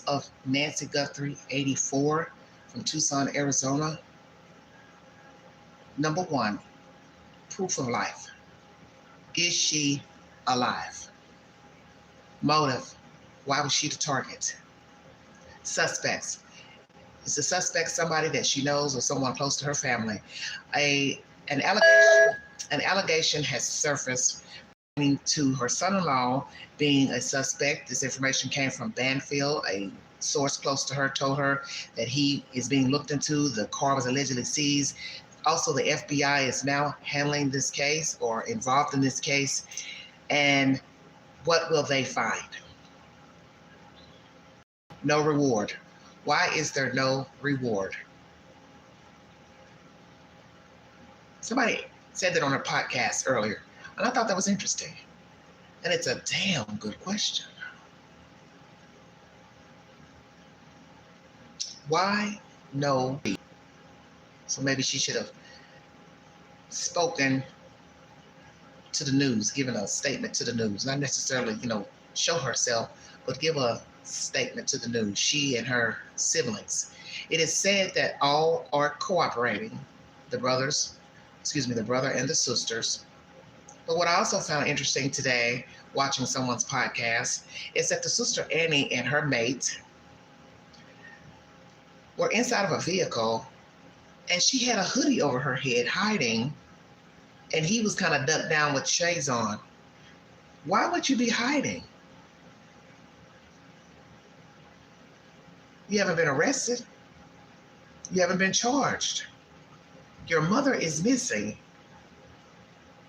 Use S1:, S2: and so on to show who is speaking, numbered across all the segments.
S1: of Nancy Guthrie, 84, from Tucson, Arizona. Number one, proof of life. Is she alive? Motive, why was she the target? Suspects, is the suspect somebody that she knows or someone close to her family? An allegation has surfaced to her son-in-law being a suspect. This information came from Banfield. A source close to her told her that he is being looked into. The car was allegedly seized. Also, the FBI is now handling this case or involved in this case. And what will they find? No reward. Why is there no reward? Somebody said that on a podcast earlier, and I thought that was interesting. And it's a damn good question. Why no? So maybe she should have spoken to the news, given a statement to the news, not necessarily, show herself, but give a statement to the news, she and her siblings. It is said that all are cooperating, the brother and the sisters. But what I also found interesting today, watching someone's podcast, is that the sister Annie and her mate were inside of a vehicle, and she had a hoodie over her head hiding, and he was kind of ducked down with shades on. Why would you be hiding? You haven't been arrested. You haven't been charged. Your mother is missing,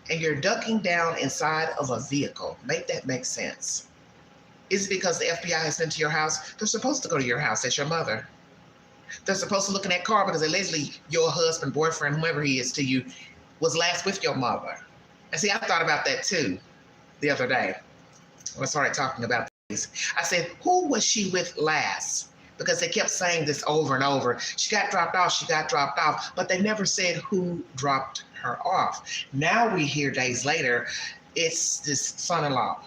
S1: and you're ducking down inside of a vehicle. Make that make sense. Is it because the FBI has been to your house? They're supposed to go to your house. That's your mother. They're supposed to look in that car because allegedly your husband, boyfriend, whoever he is to you, was last with your mother. And see, I thought about that too the other day when I started talking about this. I said, who was she with last? Because they kept saying this over and over. She got dropped off, but they never said who dropped her off. Now we hear days later, it's this son-in-law.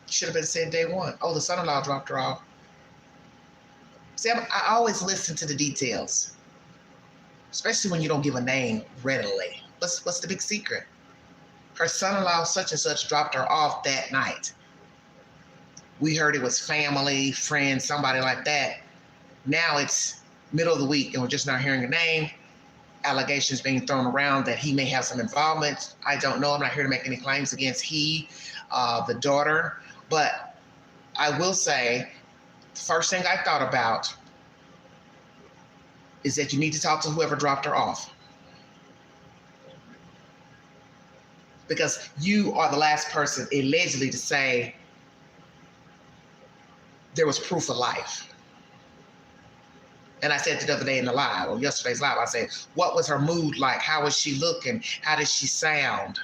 S1: Should have been said day one. Oh, the son-in-law dropped her off. See, I always listen to the details, especially when you don't give a name readily. What's the big secret? Her son-in-law such and such dropped her off that night. We heard it was family, friends, somebody like that. Now it's middle of the week and we're just not hearing a name. Allegations being thrown around that he may have some involvement. I don't know. I'm not here to make any claims against the daughter. But I will say, the first thing I thought about is that you need to talk to whoever dropped her off. Because you are the last person allegedly to say there was proof of life. And I said the other day in the live, or yesterday's live, I said, what was her mood like? How was she looking? How did she sound?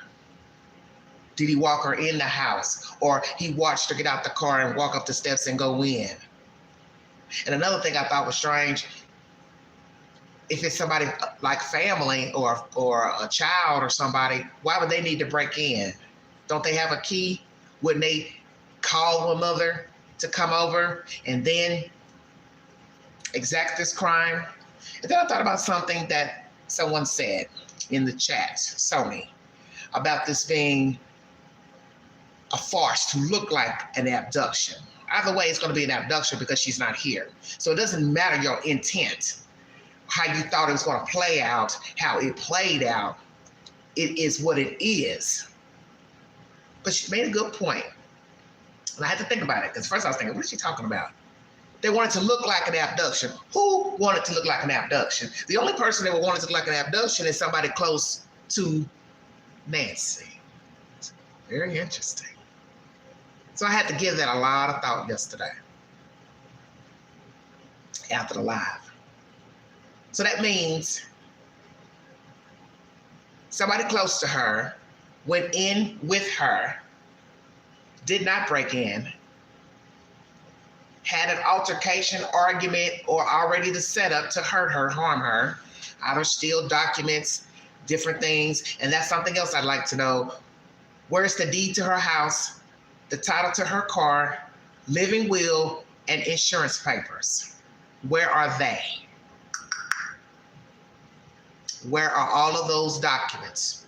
S1: Did he walk her in the house? Or he watched her get out the car and walk up the steps and go in? And another thing I thought was strange, if it's somebody like family or a child or somebody, why would they need to break in? Don't they have a key? Wouldn't they call one mother to come over and then exact this crime? And then I thought about something that someone said in the chat, Sony, about this being a farce to look like an abduction. Either way, it's going to be an abduction because she's not here. So it doesn't matter your intent, how you thought it was going to play out, how it played out. It is what it is. But she made a good point. And I had to think about it because first I was thinking, what is she talking about? They wanted to look like an abduction. Who wanted to look like an abduction? The only person that would want it to look like an abduction is somebody close to Nancy. Very interesting. So I had to give that a lot of thought yesterday after the live. So that means somebody close to her went in with her, did not break in, had an altercation, argument, or already the setup to hurt her, harm her, either steal documents, different things. And that's something else I'd like to know. Where's the deed to her house, the title to her car, living will, and insurance papers? Where are they? Where are all of those documents?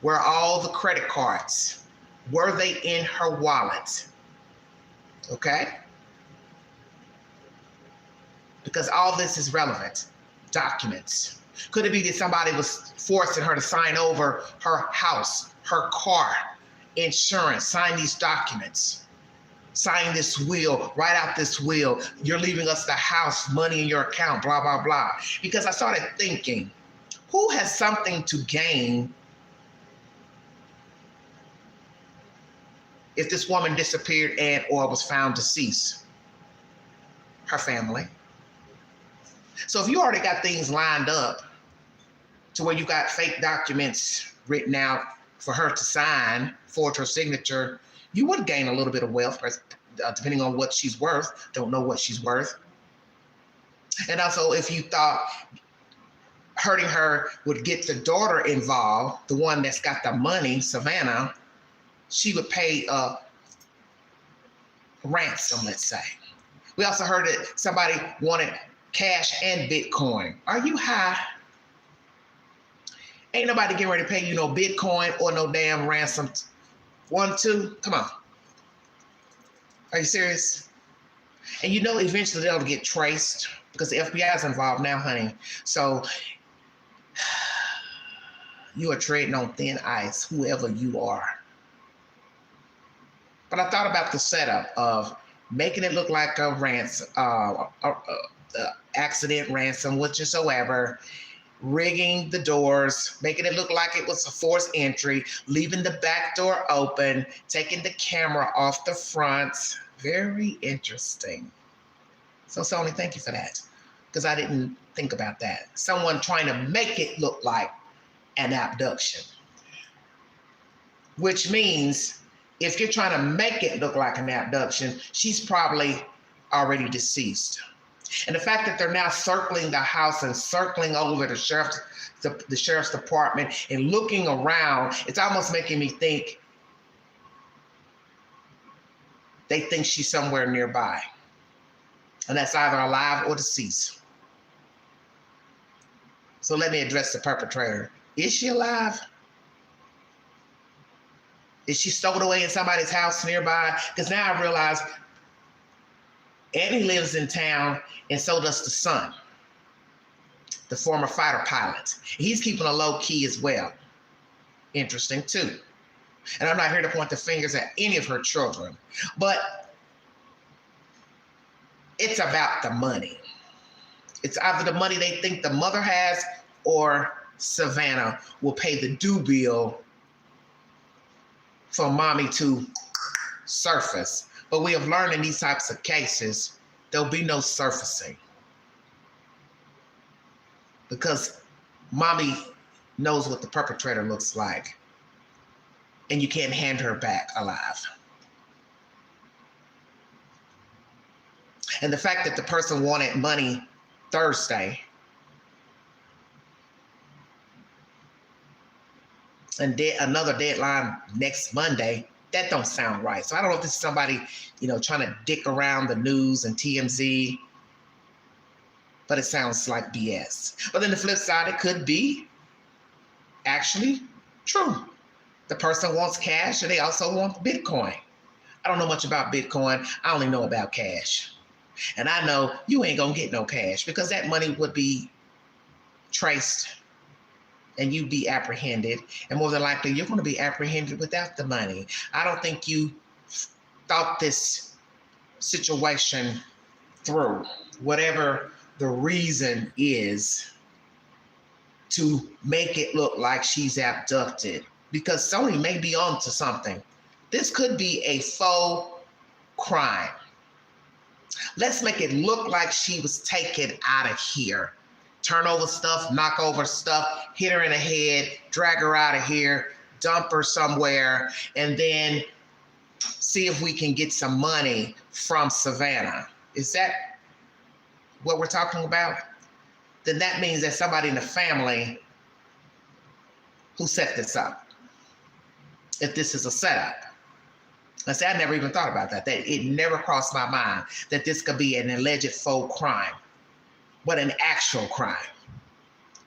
S1: Where are all the credit cards? Were they in her wallet? Okay? Because all this is relevant. Documents. Could it be that somebody was forcing her to sign over her house, her car, insurance, sign these documents, sign this will, write out this will, you're leaving us the house, money in your account, blah, blah, blah. Because I started thinking, who has something to gain if this woman disappeared and or was found deceased? Her family. So if you already got things lined up to where you got fake documents written out for her to sign, forge her signature, you would gain a little bit of wealth, depending on what she's worth. Don't know what she's worth. And also, if you thought hurting her would get the daughter involved, the one that's got the money, Savannah, she would pay a ransom, let's say. We also heard that somebody wanted cash and Bitcoin. Are you high? Ain't nobody getting ready to pay you no Bitcoin or no damn ransom. 1, 2, come on. Are you serious? And you know eventually they'll get traced because the FBI is involved now, honey. So you are treading on thin ice, whoever you are. But I thought about the setup of making it look like a ransom, accident ransom, whatsoever, rigging the doors, making it look like it was a forced entry, leaving the back door open, taking the camera off the front. Very interesting. So Sony, thank you for that, because I didn't think about that. Someone trying to make it look like an abduction, which means if you're trying to make it look like an abduction, she's probably already deceased. And the fact that they're now circling the house and circling over the sheriff's department and looking around, it's almost making me think they think she's somewhere nearby. And that's either alive or deceased. So let me address the perpetrator. Is she alive? Is she stowed away in somebody's house nearby? Because now I realize Annie lives in town, and so does the son, the former fighter pilot. He's keeping a low key as well. Interesting too. And I'm not here to point the fingers at any of her children, but it's about the money. It's either the money they think the mother has or Savannah will pay the due bill for mommy to surface. But we have learned in these types of cases, there'll be no surfacing because mommy knows what the perpetrator looks like, and you can't hand her back alive. And the fact that the person wanted money Thursday and another deadline next Monday, that don't sound right. So I don't know if this is somebody, trying to dick around the news and TMZ, but it sounds like BS. But then the flip side, it could be actually true. The person wants cash and they also want Bitcoin. I don't know much about Bitcoin. I only know about cash. And I know you ain't gonna get no cash because that money would be traced and you'd be apprehended. And more than likely, you're going to be apprehended without the money. I don't think you thought this situation through, whatever the reason is to make it look like she's abducted, because Sony may be onto something. This could be a faux crime. Let's make it look like she was taken out of here. Turn over stuff, knock over stuff, hit her in the head, drag her out of here, dump her somewhere, and then see if we can get some money from Savannah. Is that what we're talking about? Then that means there's somebody in the family who set this up. if this is a setup. I say I never even thought about that. That it never crossed my mind that this could be an alleged faux crime, but an actual crime.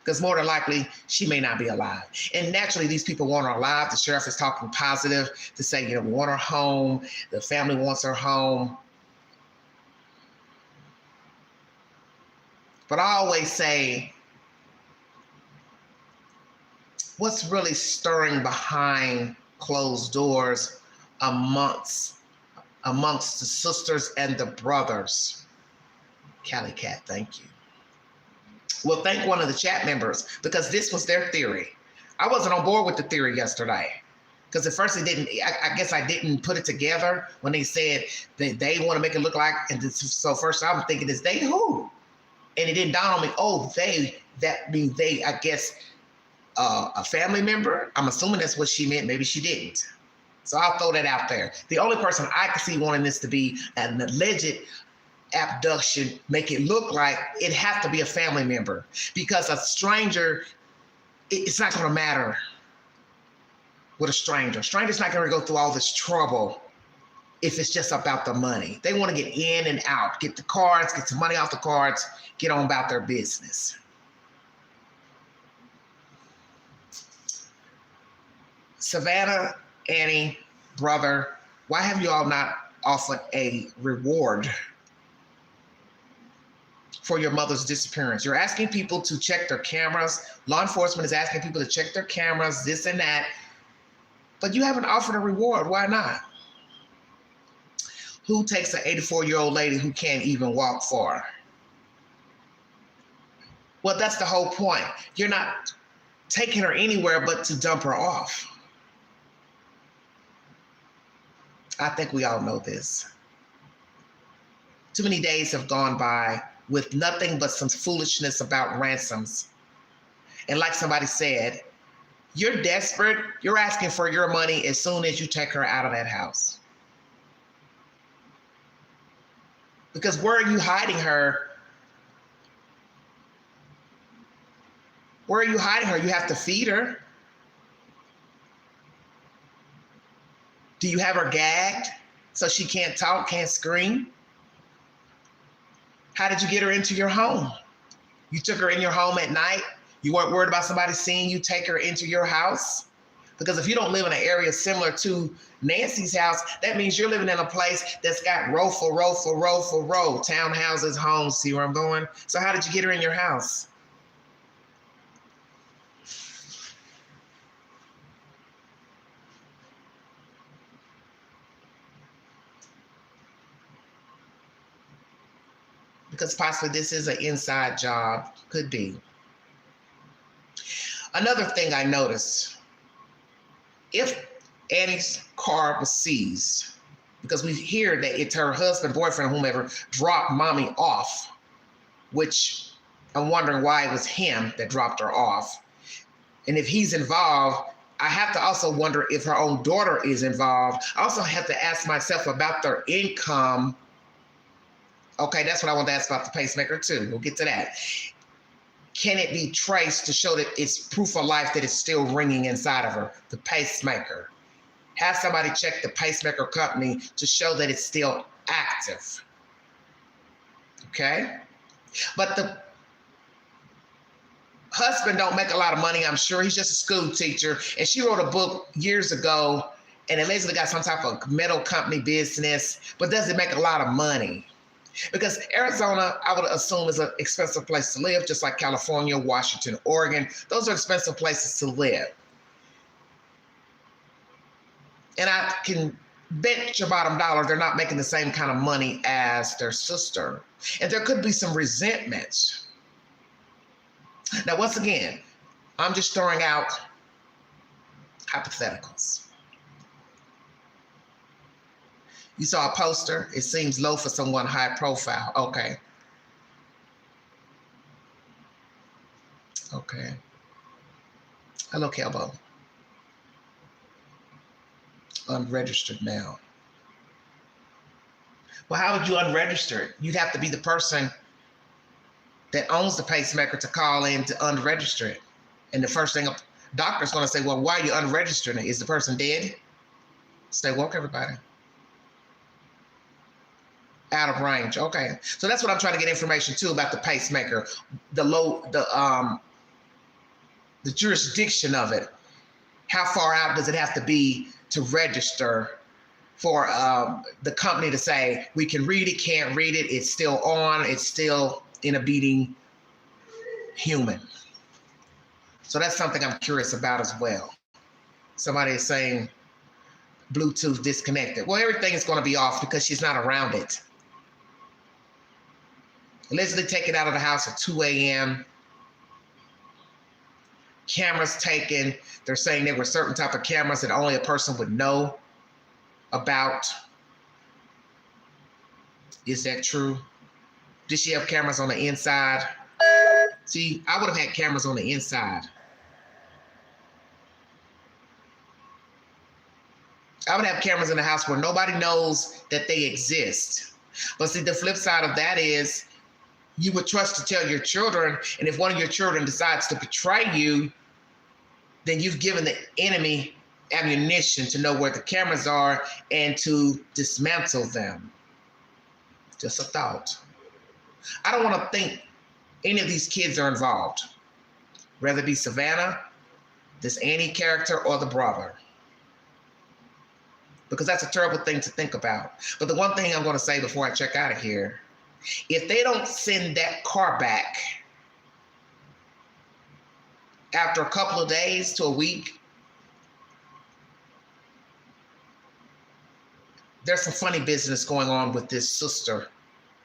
S1: Because more than likely, she may not be alive. And naturally, these people want her alive. The sheriff is talking positive to say, we want her home. The family wants her home. But I always say, what's really stirring behind closed doors amongst the sisters and the brothers? Cali Cat, thank you. Well, thank one of the chat members, because this was their theory. I wasn't on board with the theory yesterday, because at first I guess I didn't put it together when they said that they want to make it look like, and so first I'm thinking, is they who? And it didn't dawn on me, that means they, I guess, a family member. I'm assuming that's what she meant. Maybe she didn't. So I'll throw that out there. The only person I could see wanting this to be an alleged abduction, make it look like it has to be a family member, because a stranger, it's not going to matter with a stranger. Stranger's not going to go through all this trouble if it's just about the money. They want to get in and out, get the cards, get some money off the cards, get on about their business. Savannah, Annie, brother, why have you all not offered a reward for your mother's disappearance? You're asking people to check their cameras. Law enforcement is asking people to check their cameras, this and that. But you haven't offered a reward. Why not? Who takes an 84-year-old lady who can't even walk far? Well, that's the whole point. You're not taking her anywhere but to dump her off. I think we all know this. Too many days have gone by with nothing but some foolishness about ransoms. And like somebody said, you're desperate. You're asking for your money as soon as you take her out of that house. Because where are you hiding her? Where are you hiding her? You have to feed her. Do you have her gagged so she can't talk, can't scream? How did you get her into your home? You took her in your home at night? You weren't worried about somebody seeing you take her into your house? Because if you don't live in an area similar to Nancy's house, that means you're living in a place that's got row for row for row for row, townhouses, homes. See where I'm going? So how did you get her in your house? Because possibly this is an inside job, could be. Another thing I noticed, if Annie's car was seized, because we hear that it's her husband, boyfriend, whomever, dropped mommy off, which I'm wondering why it was him that dropped her off. And if he's involved, I have to also wonder if her own daughter is involved. I also have to ask myself about their income. Okay, that's what I want to ask about the pacemaker too. We'll get to that. Can it be traced to show that it's proof of life that it's still ringing inside of her, the pacemaker? Have somebody check the pacemaker company to show that it's still active. Okay? But the husband don't make a lot of money, I'm sure. He's just a school teacher. And she wrote a book years ago and allegedly got some type of metal company business, but doesn't make a lot of money. Because Arizona, I would assume, is an expensive place to live, just like California, Washington, Oregon. Those are expensive places to live. And I can bet your bottom dollar they're not making the same kind of money as their sister. And there could be some resentment. Now, once again, I'm just throwing out hypotheticals. You saw a poster. It seems low for someone high profile. Okay. Okay. Hello, Kelbo. Unregistered now. Well, how would you unregister it? You'd have to be the person that owns the pacemaker to call in to unregister it. And the first thing Doctor's going to say, well, why are you unregistered? Is the person dead? Stay woke, everybody. Out of range. Okay. So that's what I'm trying to get information too about the pacemaker, the jurisdiction of it. How far out does it have to be to register for the company to say, we can read it, can't read it, it's still on, it's still in a beating human. So that's something I'm curious about as well. Somebody is saying Bluetooth disconnected. Well, everything is going to be off because she's not around it. Allegedly taken out of the house at 2 a.m. Cameras taken. They're saying there were certain type of cameras that only a person would know about. Is that true? Did she have cameras on the inside? See, I would have had cameras on the inside. I would have cameras in the house where nobody knows that they exist. But see, the flip side of that is you would trust to tell your children, and if one of your children decides to betray you, then you've given the enemy ammunition to know where the cameras are and to dismantle them. Just a thought. I don't want to think any of these kids are involved, whether it be Savannah, this Annie character, or the brother, because that's a terrible thing to think about. But the one thing I'm going to say before I check out of here, if they don't send that car back after a couple of days to a week, there's some funny business going on with this sister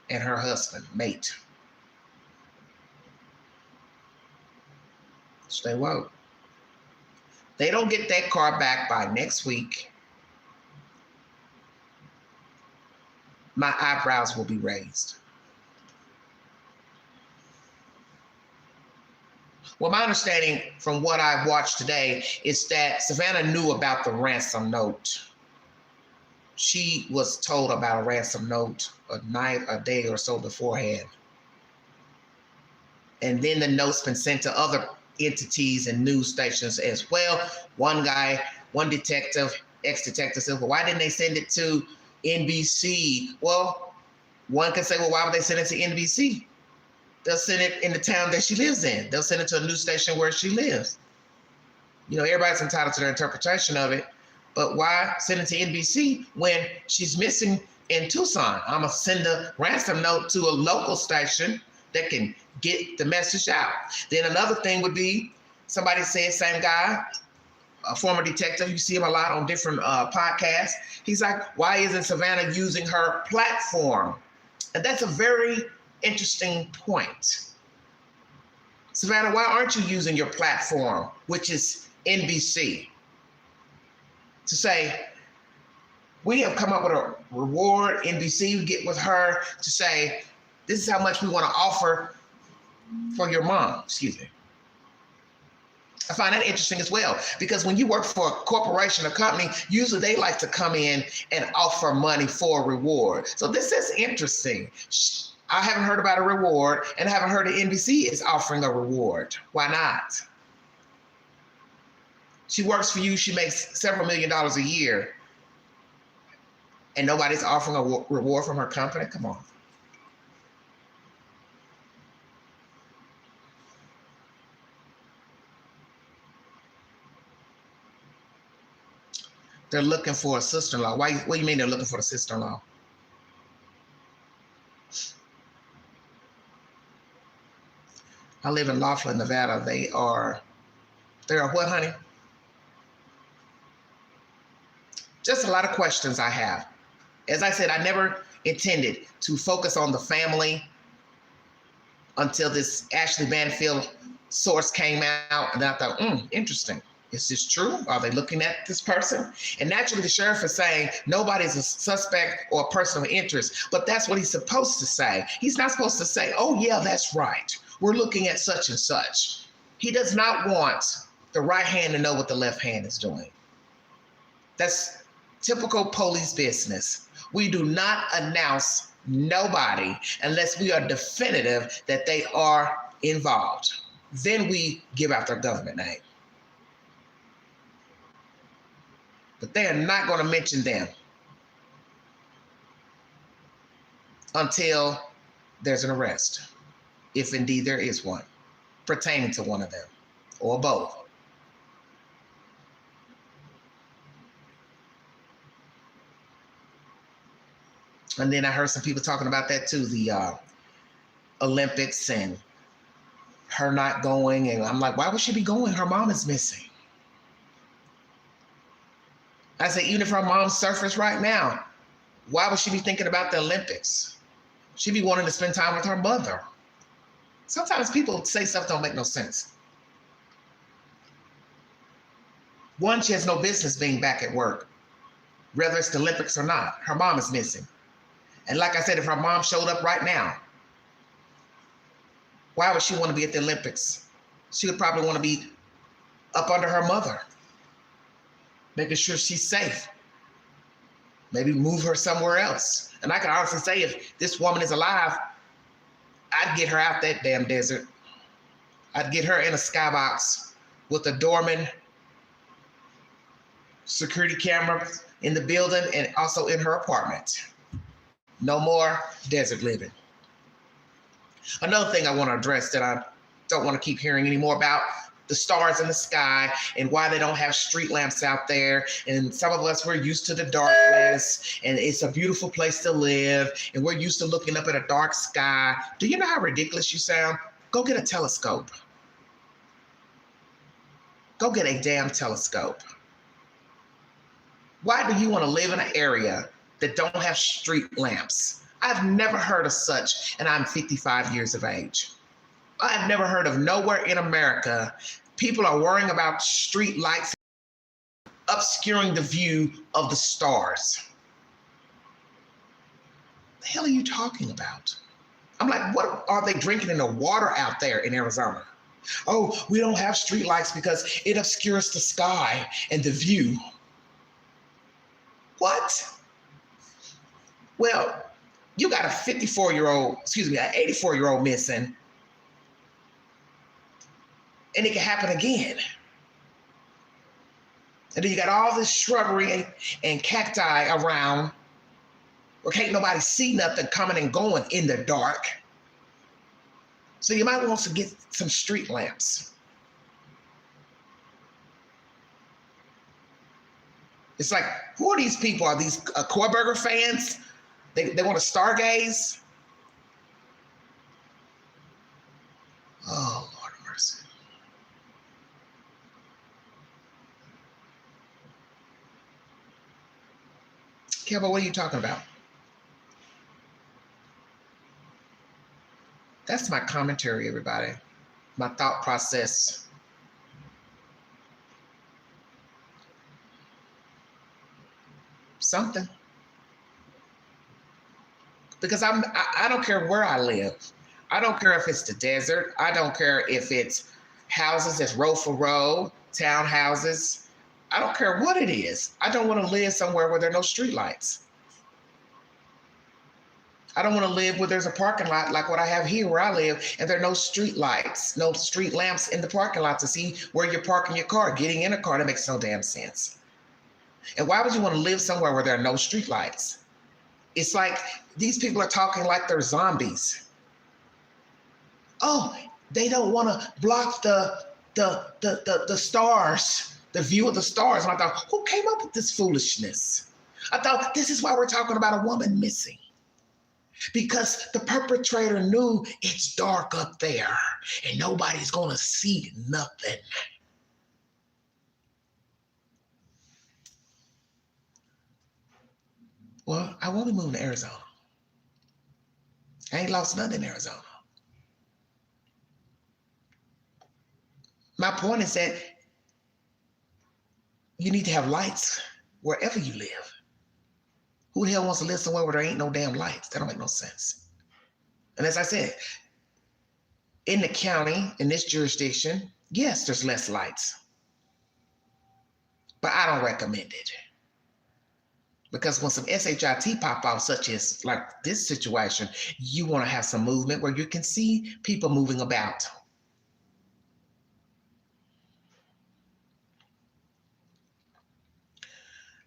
S1: and her husband, mate. Stay woke. They don't get that car back by next week, my eyebrows will be raised. Well, my understanding from what I watched today is that Savannah knew about the ransom note. She was told about a ransom note a day or so beforehand. And then the note's been sent to other entities and news stations as well. One detective, ex-detective said, well, why didn't they send it to NBC? Well, one could say, well, why would they send it to NBC? They'll send it in the town that she lives in. They'll send it to a news station where she lives. You know, everybody's entitled to their interpretation of it, but why send it to NBC when she's missing in Tucson? I'm gonna send a ransom note to a local station that can get the message out. Then another thing would be, somebody said, same guy, a former detective, you see him a lot on different podcasts. He's like, why isn't Savannah using her platform? And that's a very interesting point. Savannah, why aren't you using your platform, which is NBC, to say, we have come up with a reward, NBC, get with her to say, this is how much we want to offer for your mom, excuse me. I find that interesting as well, because when you work for a corporation or company, usually they like to come in and offer money for a reward. So this is interesting. I haven't heard about a reward, and I haven't heard that NBC is offering a reward. Why not? She works for you, she makes several $1 million a year, and nobody's offering a reward from her company? Come on. They're looking for a sister-in-law. What do you mean they're looking for a sister-in-law? I live in Laughlin, Nevada. They are what, honey? Just a lot of questions I have. As I said, I never intended to focus on the family until this Ashley Banfield source came out. And I thought, interesting. Is this true? Are they looking at this person? And naturally, the sheriff is saying nobody's a suspect or a person of interest, but that's what he's supposed to say. He's not supposed to say, oh, yeah, that's right. We're looking at such and such. He does not want the right hand to know what the left hand is doing. That's typical police business. We do not announce nobody unless we are definitive that they are involved. Then we give out their government name. But they are not going to mention them until there's an arrest, if indeed there is one, pertaining to one of them, or both. And then I heard some people talking about that too, the Olympics and her not going. And I'm like, why would she be going? Her mom is missing. I said, even if her mom suffers right now, why would she be thinking about the Olympics? She'd be wanting to spend time with her mother. Sometimes people say stuff don't make no sense. One, she has no business being back at work, whether it's the Olympics or not. Her mom is missing. And like I said, if her mom showed up right now, why would she want to be at the Olympics? She would probably want to be up under her mother, making sure she's safe. Maybe move her somewhere else. And I can honestly say, if this woman is alive, I'd get her out that damn desert. I'd get her in a skybox with a doorman, security camera in the building, and also in her apartment. No more desert living. Another thing I want to address that I don't want to keep hearing anymore about, the stars in the sky and why they don't have street lamps out there. And some of us, we're used to the darkness and it's a beautiful place to live. And we're used to looking up at a dark sky. Do you know how ridiculous you sound? Go get a telescope. Go get a damn telescope. Why do you want to live in an area that don't have street lamps? I've never heard of such, and I'm 55 years of age. I've never heard of nowhere in America people are worrying about street lights obscuring the view of the stars. The hell are you talking about? I'm like, what are they drinking in the water out there in Arizona? Oh, we don't have street lights because it obscures the sky and the view. What? Well, you got a 84-year-old, an 84-year-old missing, and it can happen again. And then you got all this shrubbery and cacti around where can't nobody see nothing coming and going in the dark. So you might want to get some street lamps. It's like, who are these people? Are these Kohlberger fans? They want to stargaze? Oh, Lord of mercy. Kevin, what are you talking about? That's my commentary, everybody. My thought process. Something. Because I don't care where I live. I don't care if it's the desert. I don't care if it's houses that's row for row, townhouses. I don't care what it is. I don't want to live somewhere where there are no street lights. I don't want to live where there's a parking lot like what I have here where I live, and there are no street lights, no street lamps in the parking lot to see where you're parking your car. Getting in a car, that makes no damn sense. And why would you want to live somewhere where there are no street lights? It's like these people are talking like they're zombies. Oh, they don't want to block the stars, the view of the stars. And I thought, who came up with this foolishness? I thought, this is why we're talking about a woman missing. Because the perpetrator knew it's dark up there and nobody's going to see nothing. Well, I won't be moving to Arizona. I ain't lost nothing in Arizona. My point is that you need to have lights wherever you live. Who the hell wants to live somewhere where there ain't no damn lights? That don't make no sense. And as I said, in the county, in this jurisdiction, yes, there's less lights. But I don't recommend it. Because when some SHIT pop out, such as like this situation, you want to have some movement where you can see people moving about.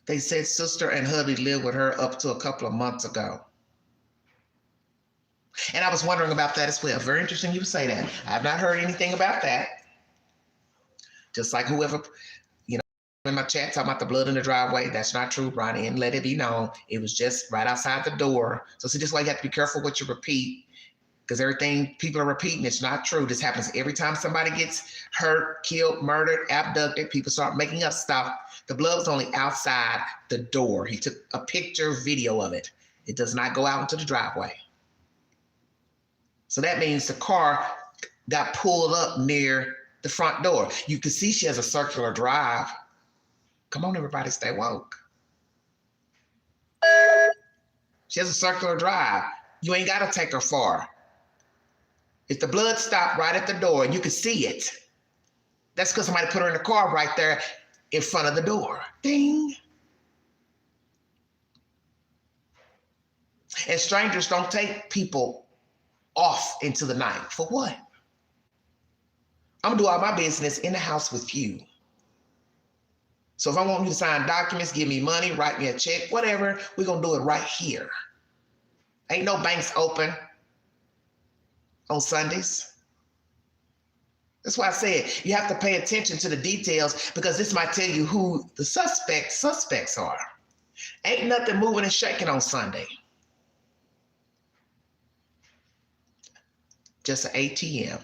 S1: They said sister and hubby lived with her up to a couple of months ago. And I was wondering about that as well. Very interesting you would say that. I have not heard anything about that. Just like whoever, in my chat talking about the blood in the driveway, that's not true, Ronnie, and let it be known. It was just right outside the door. So see, this is why you have to be careful what you repeat, because everything people are repeating, it's not true. This happens every time somebody gets hurt, killed, murdered, abducted. People start making up stuff. The blood was only outside the door. He took a picture, video of it. It does not go out into the driveway. So that means the car got pulled up near the front door. You can see she has a circular drive. Come on, everybody, stay woke. She has a circular drive. You ain't got to take her far. If the blood stopped right at the door and you could see it, that's because somebody put her in the car right there in front of the door. Ding. And strangers don't take people off into the night. For what? I'm going to do all my business in the house with you. So if I want you to sign documents, give me money, write me a check, whatever, we're going to do it right here. Ain't no banks open on Sundays. That's why I said you have to pay attention to the details, because this might tell you who the suspects are. Ain't nothing moving and shaking on Sunday. Just an ATM.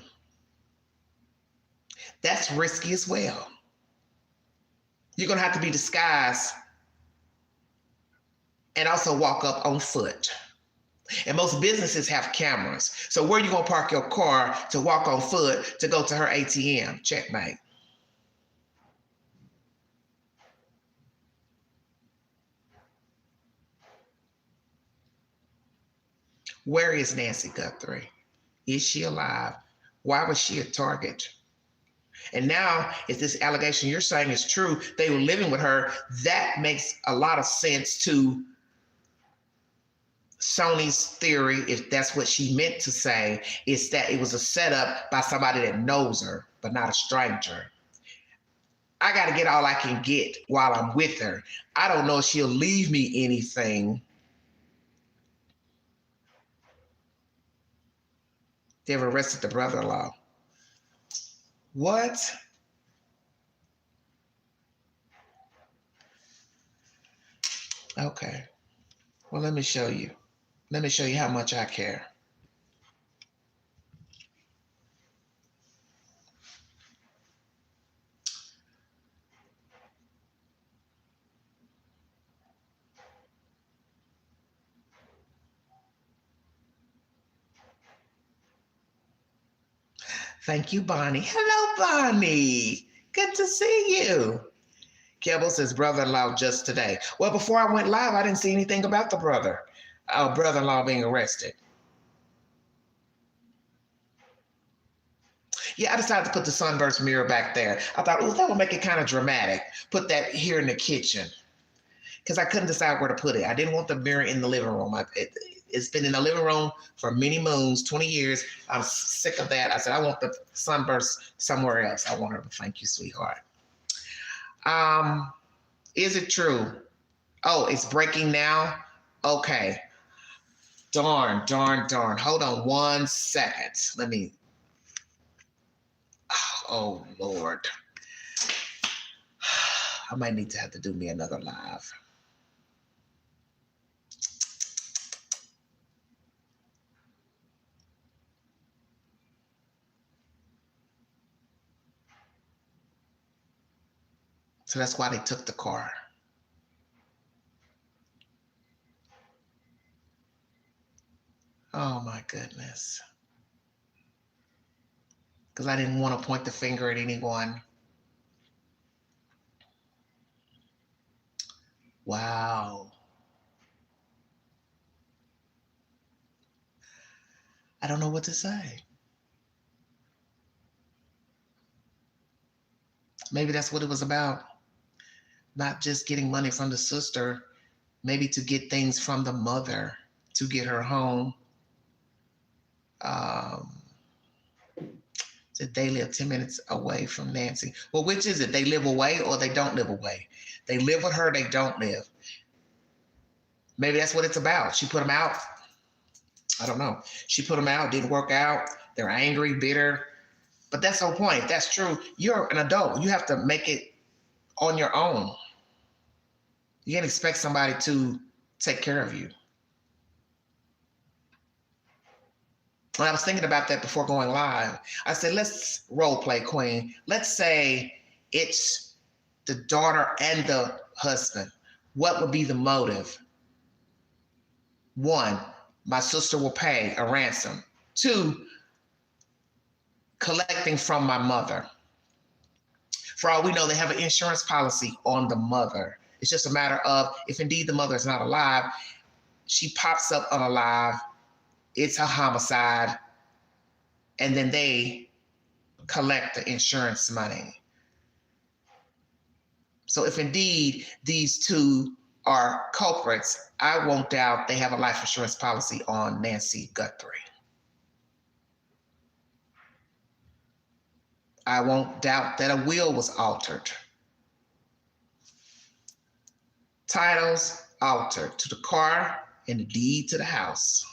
S1: That's risky as well. You're going to have to be disguised and also walk up on foot. And most businesses have cameras. So where are you going to park your car to walk on foot to go to her ATM? Checkmate. Where is Nancy Guthrie? Is she alive? Why was she a target? And now, if this allegation you're saying is true, they were living with her, that makes a lot of sense to Sony's theory, if that's what she meant to say, is that it was a setup by somebody that knows her, but not a stranger. I got to get all I can get while I'm with her. I don't know if she'll leave me anything. They've arrested the brother-in-law. What? Okay. Well, let me show you. Let me show you how much I care. Thank you, Bonnie. Hello, Bonnie. Good to see you. Kebble says brother-in-law just today. Well, before I went live, I didn't see anything about the brother-in-law being arrested. Yeah, I decided to put the sunburst mirror back there. I thought, oh, that would make it kind of dramatic. Put that here in the kitchen, because I couldn't decide where to put it. I didn't want the mirror in the living room. It's been in the living room for many moons, 20 years. I'm sick of that. I said, I want the sunburst somewhere else. I want her to thank you, sweetheart. Is it true? Oh, it's breaking now? Okay. Darn. Hold on 1 second. Let me. Oh, Lord. I might need to have to do me another live. So that's why they took the car. Oh my goodness. Because I didn't want to point the finger at anyone. Wow. I don't know what to say. Maybe that's what it was about. Not just getting money from the sister, maybe to get things from the mother to get her home. That they live 10 minutes away from Nancy. Well, which is it? They live away or they don't live away? They live with her, they don't live. Maybe that's what it's about. She put them out. I don't know. She put them out, didn't work out. They're angry, bitter. But that's the whole point. If that's true, you're an adult. You have to make it on your own. You can't expect somebody to take care of you. When I was thinking about that before going live, I said, let's role play, Queen. Let's say it's the daughter and the husband. What would be the motive? 1, my sister will pay a ransom. 2, collecting from my mother. For all we know, they have an insurance policy on the mother. It's just a matter of if indeed the mother is not alive, she pops up unalive, it's a homicide, and then they collect the insurance money. So if indeed these two are culprits, I won't doubt they have a life insurance policy on Nancy Guthrie. I won't doubt that a will was altered. Titles altered to the car and the deed to the house.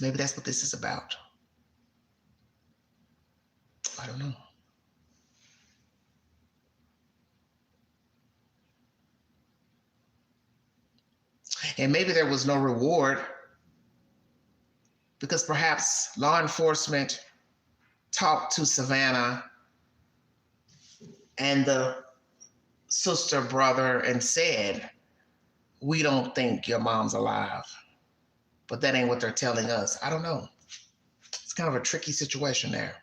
S1: Maybe that's what this is about. I don't know. And maybe there was no reward because perhaps law enforcement talked to Savannah and the sister, brother, and said, we don't think your mom's alive. But that ain't what they're telling us. I don't know. It's kind of a tricky situation there.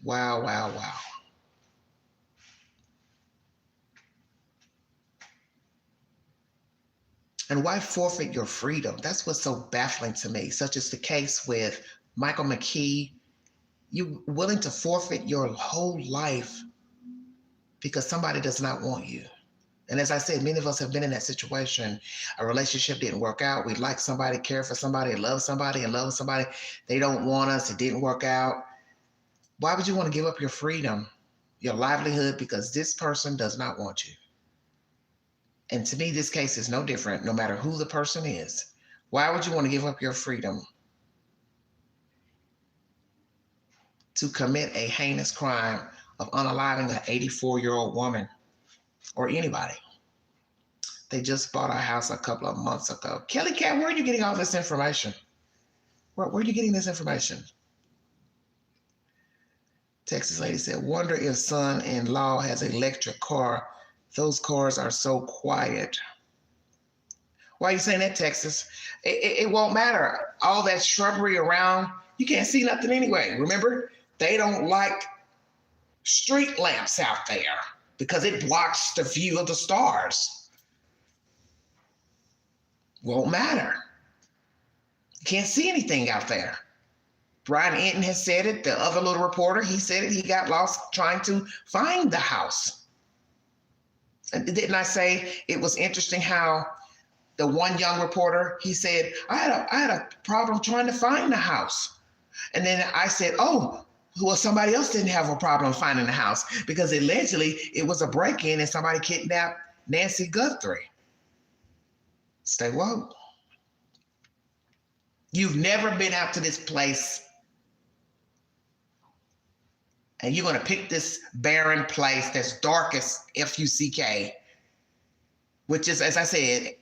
S1: Wow, wow, wow. And why forfeit your freedom? That's what's so baffling to me. Such is the case with Michael McKee. You're willing to forfeit your whole life because somebody does not want you. And as I said, many of us have been in that situation. A relationship didn't work out. We like somebody, care for somebody, love somebody, and love somebody. They don't want us. It didn't work out. Why would you want to give up your freedom, your livelihood, because this person does not want you? And to me, this case is no different, no matter who the person is. Why would you want to give up your freedom to commit a heinous crime of unaliving an 84-year-old woman or anybody? They just bought a house a couple of months ago. Kelly Cat, where are you getting all this information? Where are you getting this information? Texas lady said, wonder if son-in-law has an electric car. Those cars are so quiet. Why are you saying that, Texas? It won't matter. All that shrubbery around, you can't see nothing anyway. Remember, they don't like street lamps out there because it blocks the view of the stars. Won't matter. You can't see anything out there. Brian Enton has said it. The other little reporter, he said it. He got lost trying to find the house. And didn't I say it was interesting how the one young reporter, he said, I had a problem trying to find the house. And then I said, oh, well, somebody else didn't have a problem finding the house because allegedly it was a break-in and somebody kidnapped Nancy Guthrie. Stay woke. You've never been out to this place and you're going to pick this barren place that's dark as F-U-C-K, which is, as I said,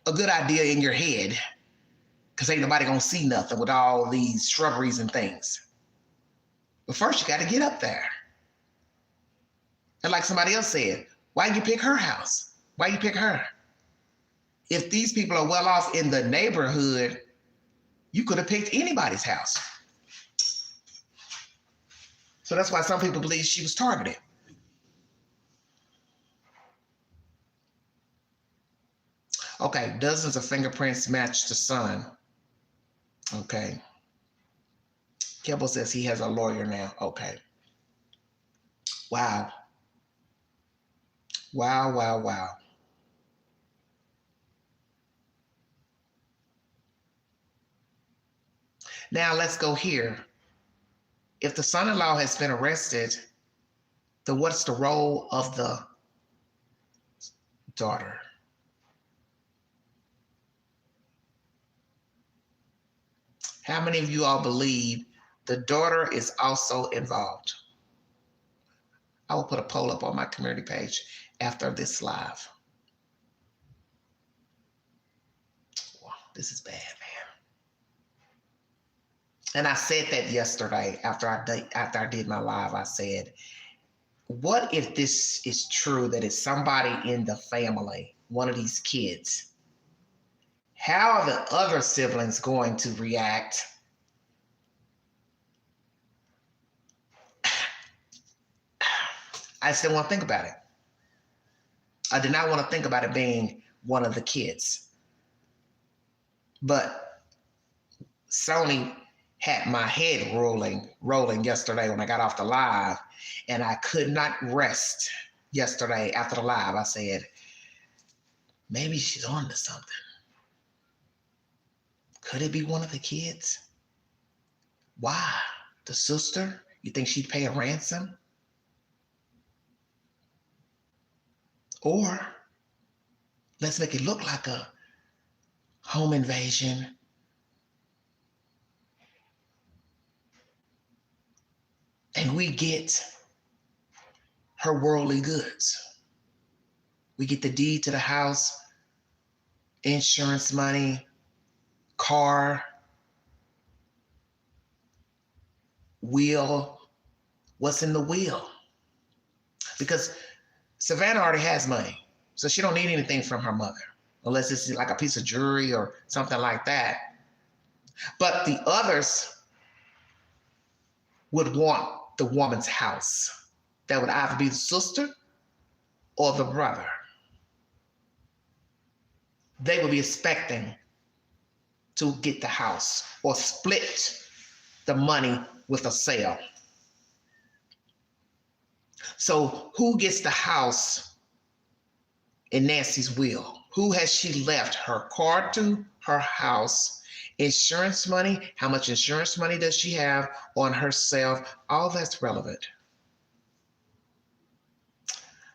S1: a good idea in your head because ain't nobody going to see nothing with all these shrubberies and things. But first, you got to get up there. And like somebody else said, why did you pick her house? Why you pick her? If these people are well off in the neighborhood, you could have picked anybody's house. So that's why some people believe she was targeted. Okay, dozens of fingerprints match the son. Okay. Kibble says he has a lawyer now. Okay. Wow. Wow, wow, wow. Now let's go here. If the son-in-law has been arrested, then what's the role of the daughter? How many of you all believe the daughter is also involved? I will put a poll up on my community page after this live. Wow, this is bad, man. And I said that yesterday after I did my live. I said, what if this is true, that it's somebody in the family, one of these kids? How are the other siblings going to react? I still want to think about it. I did not want to think about it being one of the kids. But Sony had my head rolling yesterday when I got off the live, and I could not rest yesterday after the live. I said, maybe she's on to something. Could it be one of the kids? Why? The sister? You think she'd pay a ransom? Or let's make it look like a home invasion. And we get her worldly goods. We get the deed to the house, insurance money, car, will. What's in the will? Because Savannah already has money, so she don't need anything from her mother, unless it's like a piece of jewelry or something like that. But the others would want the woman's house. That would either be the sister or the brother. They would be expecting to get the house or split the money with a sale. So who gets the house in Nancy's will? Who has she left her car to, her house, insurance money? How much insurance money does she have on herself? All that's relevant.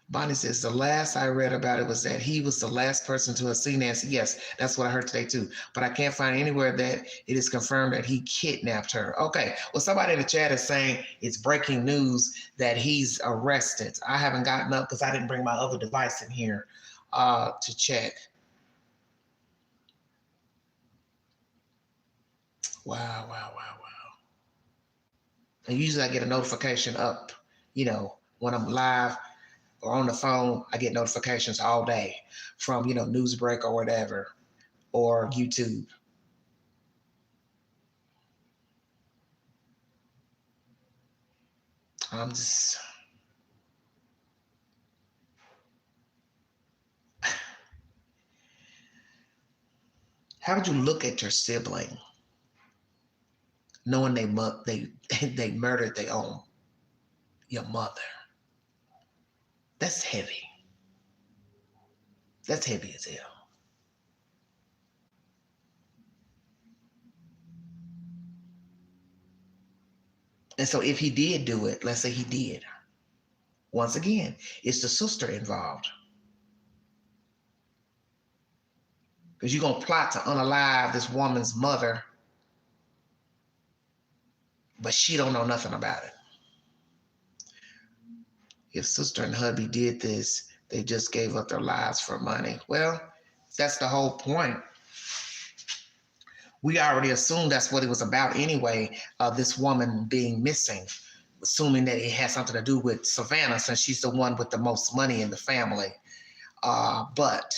S1: Bonnie says, the last I read about it was that he was the last person to have seen Nancy. Yes, that's what I heard today too. But I can't find anywhere that it is confirmed that he kidnapped her. Okay, well, somebody in the chat is saying it's breaking news that he's arrested. I haven't gotten up because I didn't bring my other device in here to check. Wow. And usually I get a notification up, when I'm live or on the phone. I get notifications all day from, Newsbreak or whatever, or YouTube. I'm just... How would you look at your sibling knowing they murdered your mother? That's heavy. That's heavy as hell. And so if he did do it, let's say he did, once again, it's the sister involved. Because you're going to plot to unalive this woman's mother, but she don't know nothing about it. If sister and hubby did this, they just gave up their lives for money. Well, that's the whole point. We already assumed that's what it was about anyway, this woman being missing, assuming that it had something to do with Savannah, since she's the one with the most money in the family. But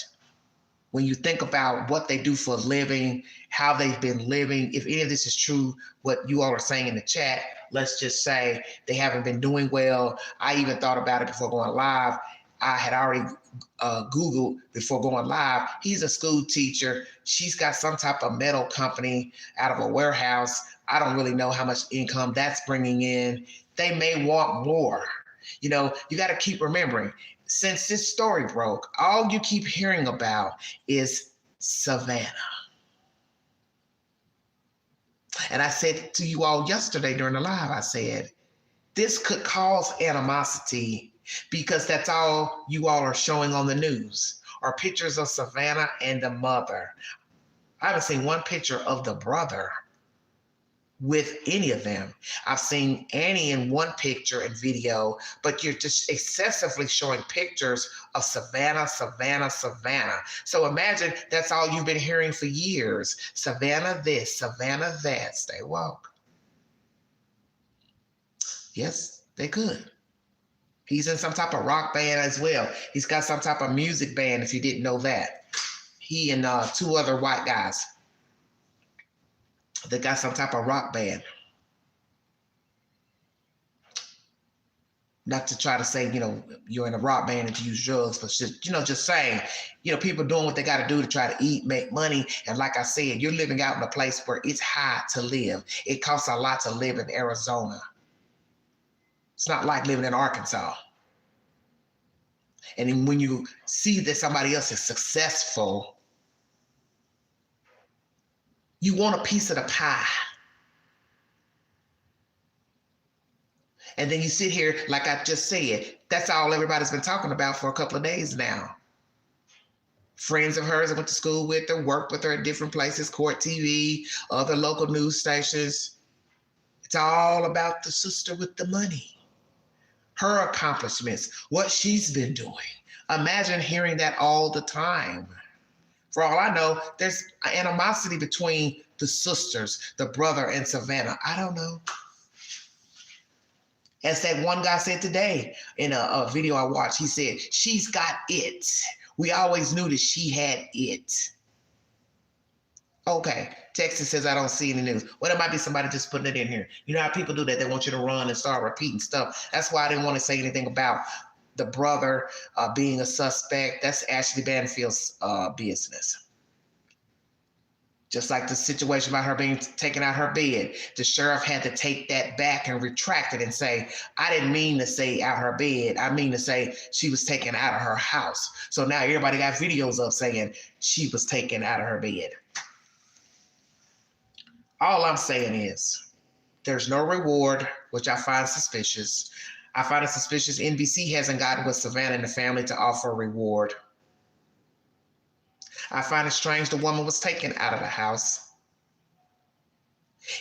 S1: when you think about what they do for a living, how they've been living, if any of this is true, what you all are saying in the chat, let's just say they haven't been doing well. I even thought about it before going live. I had already Googled before going live. He's a school teacher. She's got some type of metal company out of a warehouse. I don't really know how much income that's bringing in. They may want more. You got to keep remembering, since this story broke, all you keep hearing about is Savannah. And I said to you all yesterday during the live, I said, this could cause animosity because that's all you all are showing on the news are pictures of Savannah and the mother. I haven't seen one picture of the brother with any of them. I've seen Annie in one picture and video, but you're just excessively showing pictures of Savannah. So imagine that's all you've been hearing for years. Savannah this, Savannah that. Stay woke. Yes, they could. He's in some type of rock band as well. He's got some type of music band, if you didn't know that. He and two other white guys. They got some type of rock band. Not to try to say, you're in a rock band and you use drugs, but just saying, people doing what they got to do to try to eat, make money. And like I said, you're living out in a place where it's high to live. It costs a lot to live in Arizona. It's not like living in Arkansas. And then when you see that somebody else is successful, you want a piece of the pie. And then you sit here, like I just said, that's all everybody's been talking about for a couple of days now. Friends of hers that went to school with her, worked with her at different places, Court TV, other local news stations. It's all about the sister with the money. Her accomplishments, what she's been doing. Imagine hearing that all the time. For all I know, there's animosity between the sisters, the brother and Savannah. I don't know. As that one guy said today in a video I watched, he said, she's got it. We always knew that she had it. Okay, Texas says I don't see any news. Well, there might be somebody just putting it in here. You know how people do that? They want you to run and start repeating stuff. That's why I didn't want to say anything about the brother being a suspect. That's Ashley Banfield's business. Just like the situation about her being taken out her bed. The sheriff had to take that back and retract it and say, I didn't mean to say out her bed. I mean to say she was taken out of her house. So now everybody got videos of saying she was taken out of her bed. All I'm saying is there's no reward, which I find suspicious. I find it suspicious NBC hasn't gotten with Savannah and the family to offer a reward. I find it strange the woman was taken out of the house.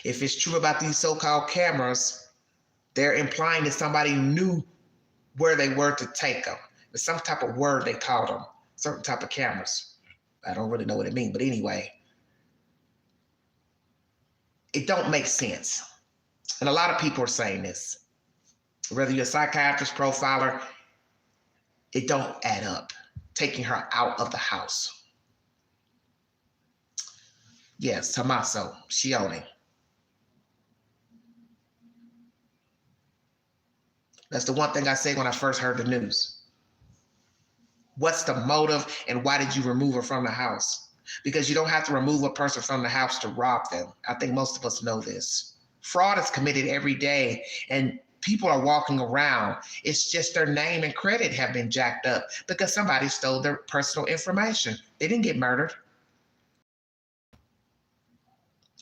S1: If it's true about these so-called cameras, they're implying that somebody knew where they were to take them. There's some type of word they called them, certain type of cameras. I don't really know what it means, but anyway. It don't make sense. And a lot of people are saying this. Whether you're a psychiatrist, profiler, it don't add up. Taking her out of the house. Yes, Tommaso, Shione. That's the one thing I said when I first heard the news. What's the motive and why did you remove her from the house? Because you don't have to remove a person from the house to rob them. I think most of us know this. Fraud is committed every day and people are walking around. It's just their name and credit have been jacked up because somebody stole their personal information. They didn't get murdered.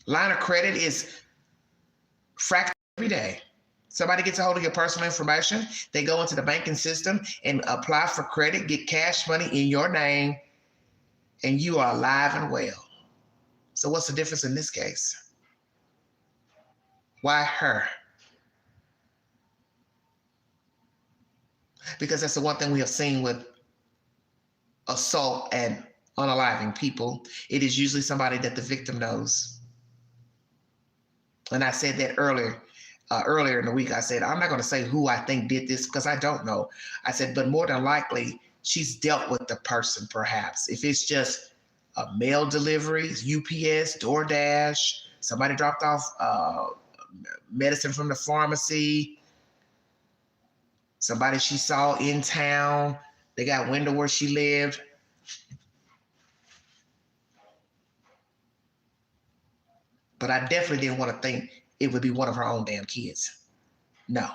S1: Line of credit is fractured every day. Somebody gets a hold of your personal information. They go into the banking system and apply for credit, get cash money in your name, and you are alive and well. So what's the difference in this case? Why her? Because that's the one thing we have seen with assault and unaliving people. It is usually somebody that the victim knows. And I said that earlier in the week. I said, I'm not going to say who I think did this because I don't know. I said, but more than likely, she's dealt with the person perhaps. If it's just a mail delivery, UPS, DoorDash, somebody dropped off medicine from the pharmacy, somebody she saw in town, they got window where she lived. But I definitely didn't want to think it would be one of her own damn kids. No.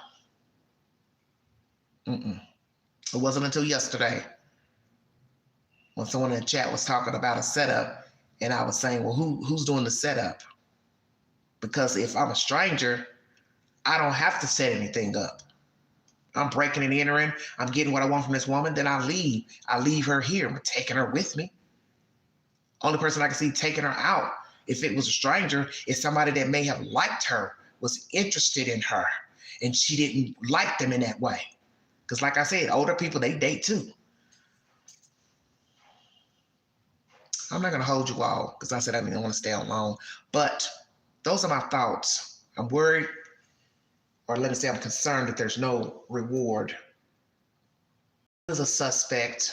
S1: It wasn't until yesterday when someone in the chat was talking about a setup and I was saying, well, who's doing the setup? Because if I'm a stranger, I don't have to set anything up. I'm breaking and entering. I'm getting what I want from this woman. Then I leave. I leave her here. I'm taking her with me. Only person I can see taking her out, if it was a stranger, is somebody that may have liked her, was interested in her, and she didn't like them in that way. Because like I said, older people, they date too. I'm not going to hold you all because I said I didn't want to stay on long. But those are my thoughts. I'm worried, or let me say I'm concerned that there's no reward. As a suspect,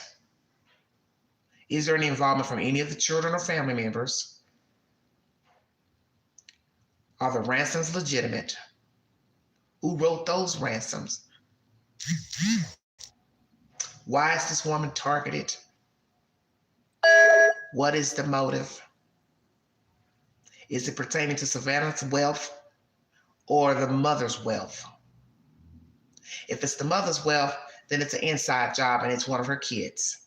S1: is there any involvement from any of the children or family members? Are the ransoms legitimate? Who wrote those ransoms? Why is this woman targeted? What is the motive? Is it pertaining to Savannah's wealth or the mother's wealth? If it's the mother's wealth, then it's an inside job and it's one of her kids.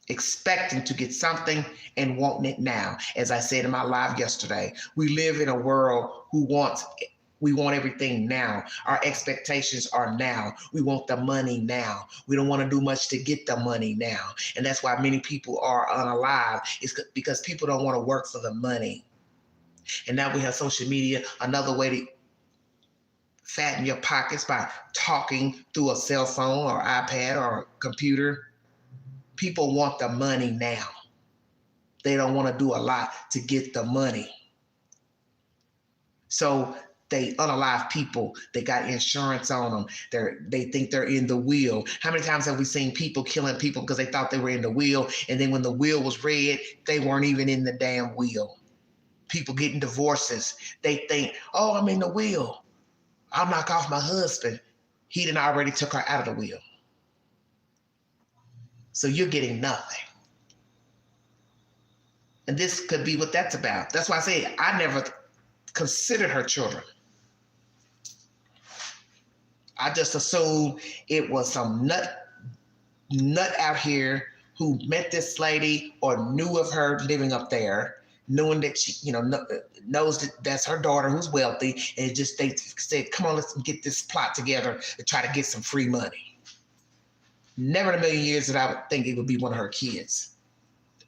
S1: Expecting to get something and wanting it now. As I said in my live yesterday, we live in a world we want everything now. Our expectations are now. We want the money now. We don't want to do much to get the money now. And that's why many people are unalive. It's because people don't want to work for the money. And now we have social media, another way to fatten your pockets by talking through a cell phone or iPad or computer. People want the money now. They don't want to do a lot to get the money. So they unalive people. They got insurance on them. They think they're in the wheel. How many times have we seen people killing people because they thought they were in the wheel, and then when the wheel was read, they weren't even in the damn wheel? People getting divorces. They think, oh, I'm in the wheel. I'll knock off my husband. He done already took her out of the wheel. So you're getting nothing. And this could be what that's about. That's why I say I never considered her children. I just assumed it was some nut out here who met this lady or knew of her living up there, knowing that she, knows that that's her daughter who's wealthy, and they said, come on, let's get this plot together to try to get some free money. Never in a million years that I would think it would be one of her kids.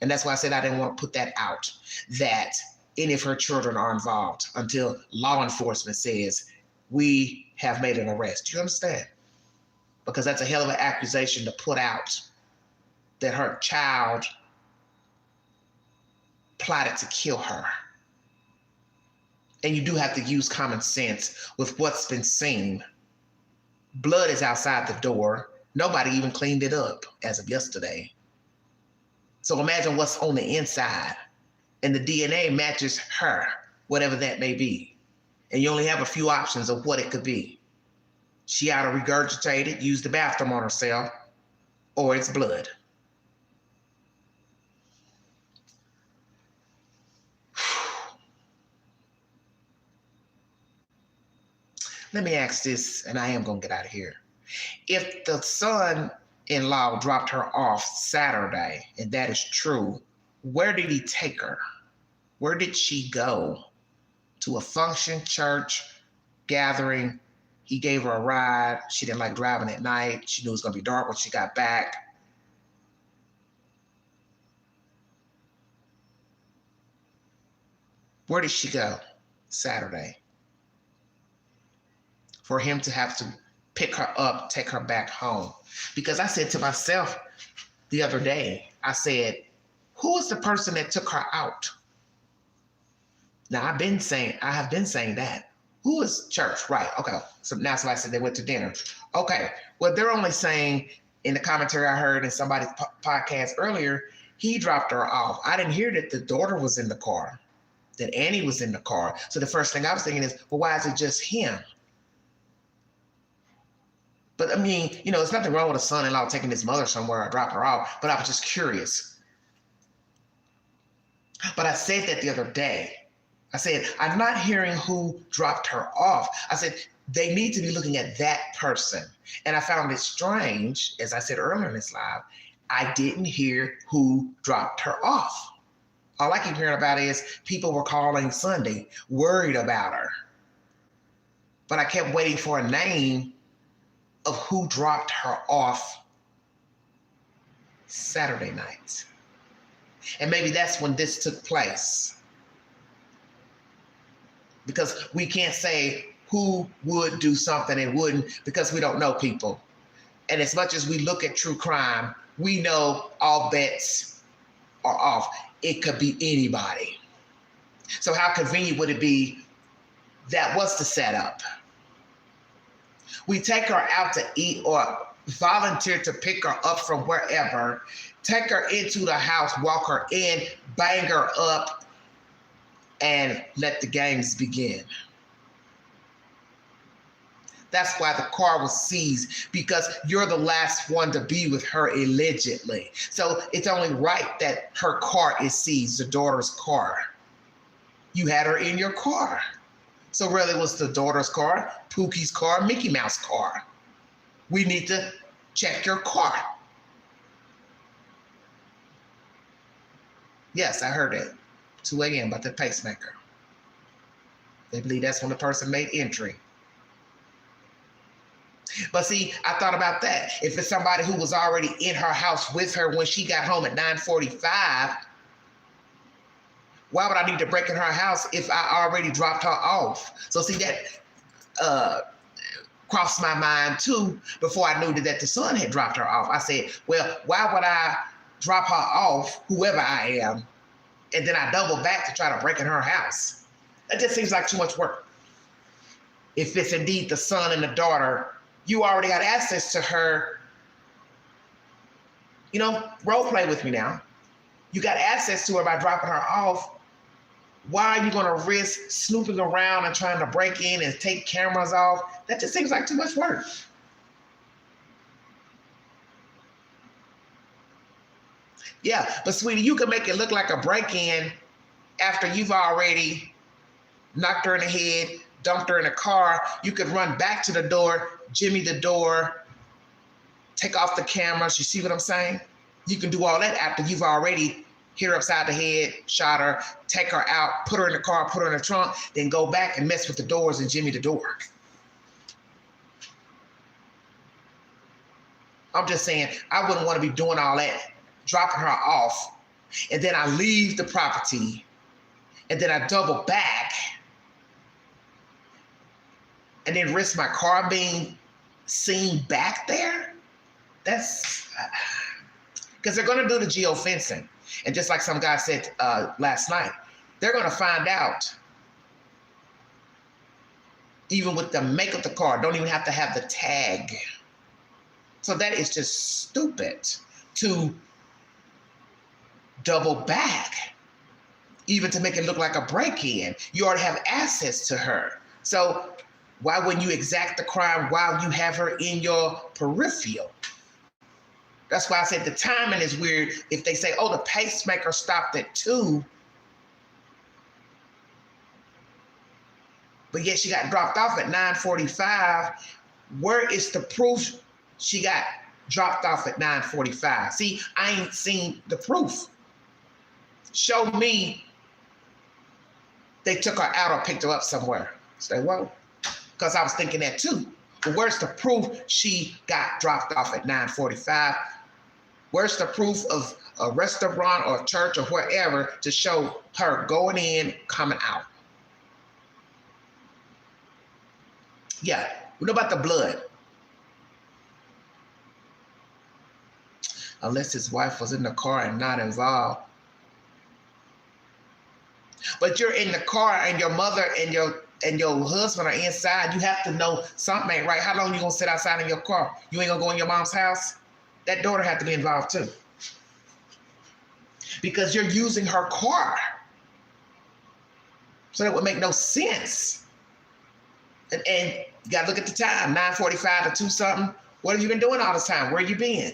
S1: And that's why I said I didn't want to put that out, that any of her children are involved until law enforcement says, we have made an arrest. Do you understand? Because that's a hell of an accusation to put out, that her child plotted to kill her. And you do have to use common sense with what's been seen. Blood is outside the door. Nobody even cleaned it up as of yesterday. So imagine what's on the inside. And the DNA matches her, whatever that may be. And you only have a few options of what it could be. She either regurgitated, used the bathroom on herself, or it's blood. Let me ask this, and I am going to get out of here. If the son-in-law dropped her off Saturday, and that is true, where did he take her? Where did she go? To a function, church, gathering. He gave her a ride. She didn't like driving at night. She knew it was going to be dark when she got back. Where did she go Saturday? For him to have to pick her up, take her back home. Because I said to myself the other day, I said, who is the person that took her out? Now, I have been saying that. Who is church? Right. Okay. So now somebody said they went to dinner. Okay. Well, they're only saying in the commentary I heard in somebody's podcast earlier, he dropped her off. I didn't hear that the daughter was in the car, that Annie was in the car. So the first thing I was thinking is, well, why is it just him? But I mean, there's nothing wrong with a son-in-law taking his mother somewhere or dropping her off. But I was just curious. But I said that the other day. I said, I'm not hearing who dropped her off. I said, they need to be looking at that person. And I found it strange, as I said earlier in this live, I didn't hear who dropped her off. All I keep hearing about is people were calling Sunday, worried about her. But I kept waiting for a name of who dropped her off Saturday night. And maybe that's when this took place. Because we can't say who would do something and wouldn't, because we don't know people. And as much as we look at true crime, we know all bets are off. It could be anybody. So how convenient would it be that was the setup? We take her out to eat or volunteer to pick her up from wherever, take her into the house, walk her in, bang her up, and let the games begin. That's why the car was seized, because you're the last one to be with her allegedly. So it's only right that her car is seized, the daughter's car. You had her in your car. So really it was the daughter's car, Pookie's car, Mickey Mouse car. We need to check your car. Yes, I heard it. 2 a.m. about the pacemaker. They believe that's when the person made entry. But see, I thought about that. If it's somebody who was already in her house with her when she got home at 9:45, why would I need to break in her house if I already dropped her off? So see, that crossed my mind too before I knew that the son had dropped her off. I said, well, why would I drop her off, whoever I am, and then I double back to try to break in her house? That just seems like too much work. If it's indeed the son and the daughter, you already got access to her. You know, role play with me now. You got access to her by dropping her off. Why are you going to risk snooping around and trying to break in and take cameras off? That just seems like too much work. Yeah, but sweetie, you can make it look like a break-in after you've already knocked her in the head, dumped her in a car. You could run back to the door, jimmy the door, take off the cameras. You see what I'm saying? You can do all that after you've already hit her upside the head, shot her, take her out, put her in the car, put her in the trunk, then go back and mess with the doors and jimmy the door. I'm just saying, I wouldn't want to be doing all that, dropping her off, and then I leave the property, and then I double back, and then risk my car being seen back there? That's, because they're going to do the geofencing. And just like some guy said last night, they're going to find out, even with the make of the car, don't even have to have the tag. So that is just stupid to double back, even to make it look like a break-in. You already have access to her. So why wouldn't you exact the crime while you have her in your peripheral? That's why I said the timing is weird. If they say, oh, the pacemaker stopped at 2, but yet she got dropped off at 9:45, where is the proof she got dropped off at 9:45? See, I ain't seen the proof. Show me they took her out or picked her up somewhere. Say, well, because I was thinking that too. But where's the proof she got dropped off at 9:45? Where's the proof of a restaurant or a church or wherever to show her going in, coming out? Yeah, what about the blood? Unless his wife was in the car and not involved. But you're in the car and your mother and your husband are inside. You have to know something ain't right. How long you gonna sit outside in your car? You ain't gonna go in your mom's house? That daughter had to be involved too. Because you're using her car. So that would make no sense. And you gotta look at the time, 9:45 to 2 something. What have you been doing all this time? Where you been?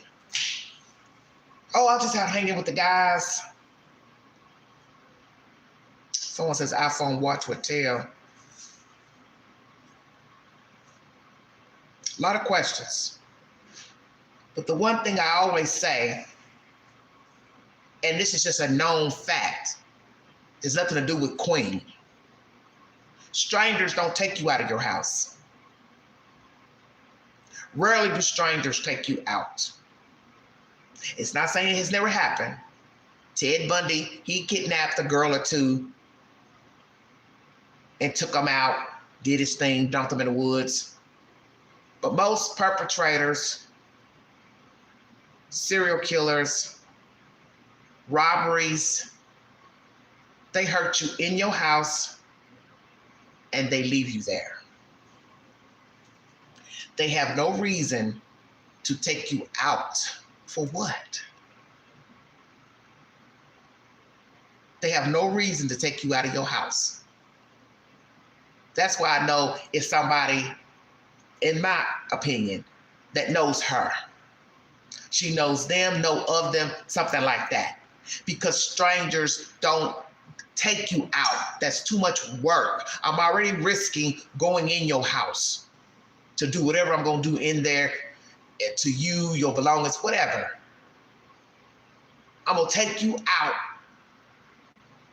S1: Oh, I was just out hanging with the guys. Someone says iPhone watch would tell. A lot of questions. But the one thing I always say, and this is just a known fact, It's nothing to do with Queen. Strangers don't take you out of your house. Rarely do strangers take you out. It's not saying it has never happened. Ted Bundy, he kidnapped a girl or two and took them out, did his thing, dumped them in the woods. But most perpetrators, serial killers, robberies, they hurt you in your house and they leave you there. They have no reason to take you out. For what? They have no reason to take you out of your house. That's why I know it's somebody, in my opinion, that knows her. She knows them, know of them, something like that. Because strangers don't take you out. That's too much work. I'm already risking going in your house to do whatever I'm going to do in there to you, your belongings, whatever. I'm going to take you out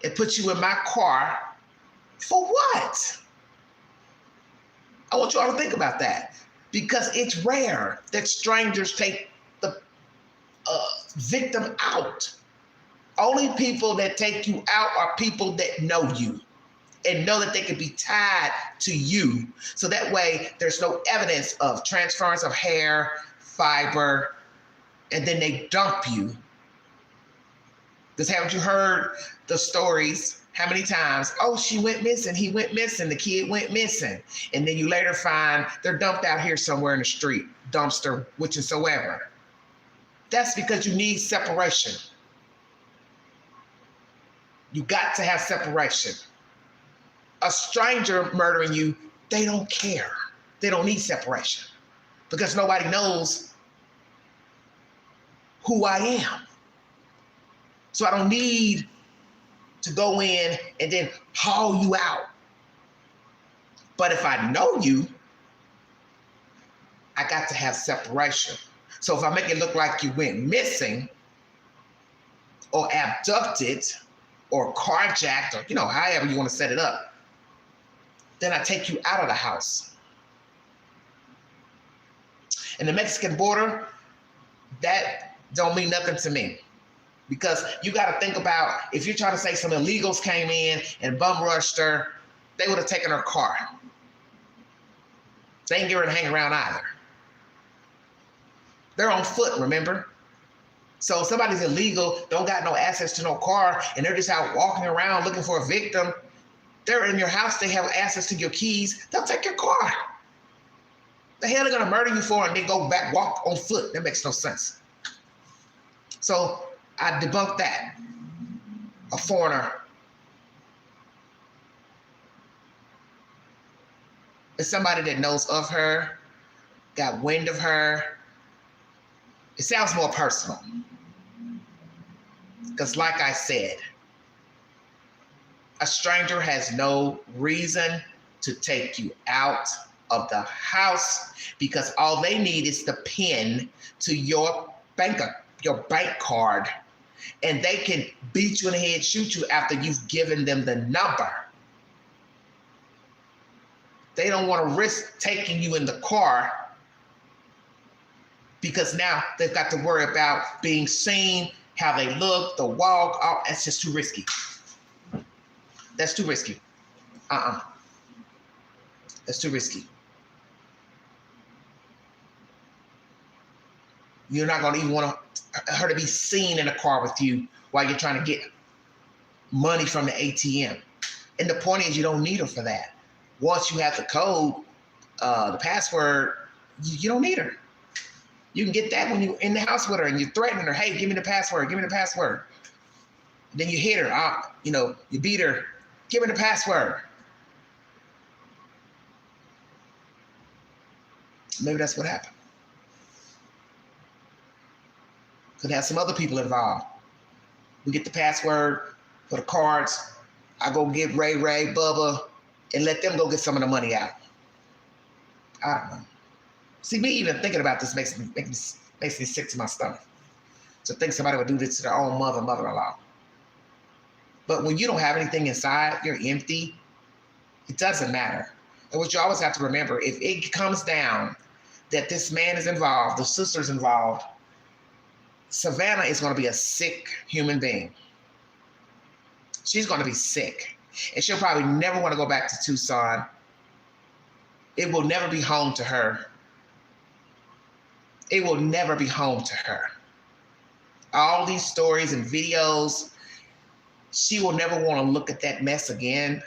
S1: and put you in my car for what? I want you all to think about that, because it's rare that strangers take the victim out. Only people that take you out are people that know you and know that they can be tied to you. So that way there's no evidence of transference of hair, fiber, and then they dump you. Because haven't you heard the stories? How many times? Oh, she went missing, he went missing, the kid went missing. And then you later find they're dumped out here somewhere in the street, dumpster, whichsoever. That's because you need separation. You got to have separation. A stranger murdering you, they don't care. They don't need separation because nobody knows who I am. So I don't need to go in and then haul you out. But if I know you, I got to have separation. So if I make it look like you went missing or abducted or carjacked, or however you want to set it up, then I take you out of the house. And the Mexican border, that don't mean nothing to me. Because you got to think about, if you're trying to say some illegals came in and bum rushed her, they would have taken her car. They ain't get her to hang around either. They're on foot, remember? So if somebody's illegal, don't got no access to no car, and they're just out walking around looking for a victim, they're in your house, they have access to your keys, they'll take your car. The hell they're gonna murder you for and then go back, walk on foot? That makes no sense. So I debunked that. A foreigner is somebody that knows of her, got wind of her. It sounds more personal. Because like I said, a stranger has no reason to take you out of the house because all they need is the PIN to your bank card, and they can beat you in the head, shoot you after you've given them the number. They don't want to risk taking you in the car because now they've got to worry about being seen, how they look, the walk. Oh, that's just too risky. That's too risky. That's too risky. You're not going to even want her to be seen in a car with you while you're trying to get money from the ATM. And the point is, you don't need her for that. Once you have the code, the password, you don't need her. You can get that when you're in the house with her and you're threatening her, hey, give me the password, give me the password. Then you hit her, you beat her, give me the password. Maybe that's what happened. Could have some other people involved. We get the password for the cards. I go get Ray, Bubba, and let them go get some of the money out. I don't know. See, me even thinking about this makes me sick to my stomach. To think somebody would do this to their own mother-in-law. But when you don't have anything inside, you're empty, it doesn't matter. And what you always have to remember, if it comes down that this man is involved, the sister's involved, Savannah is going to be a sick human being. She's going to be sick. And she'll probably never want to go back to Tucson. It will never be home to her. It will never be home to her. All these stories and videos, she will never want to look at that mess again,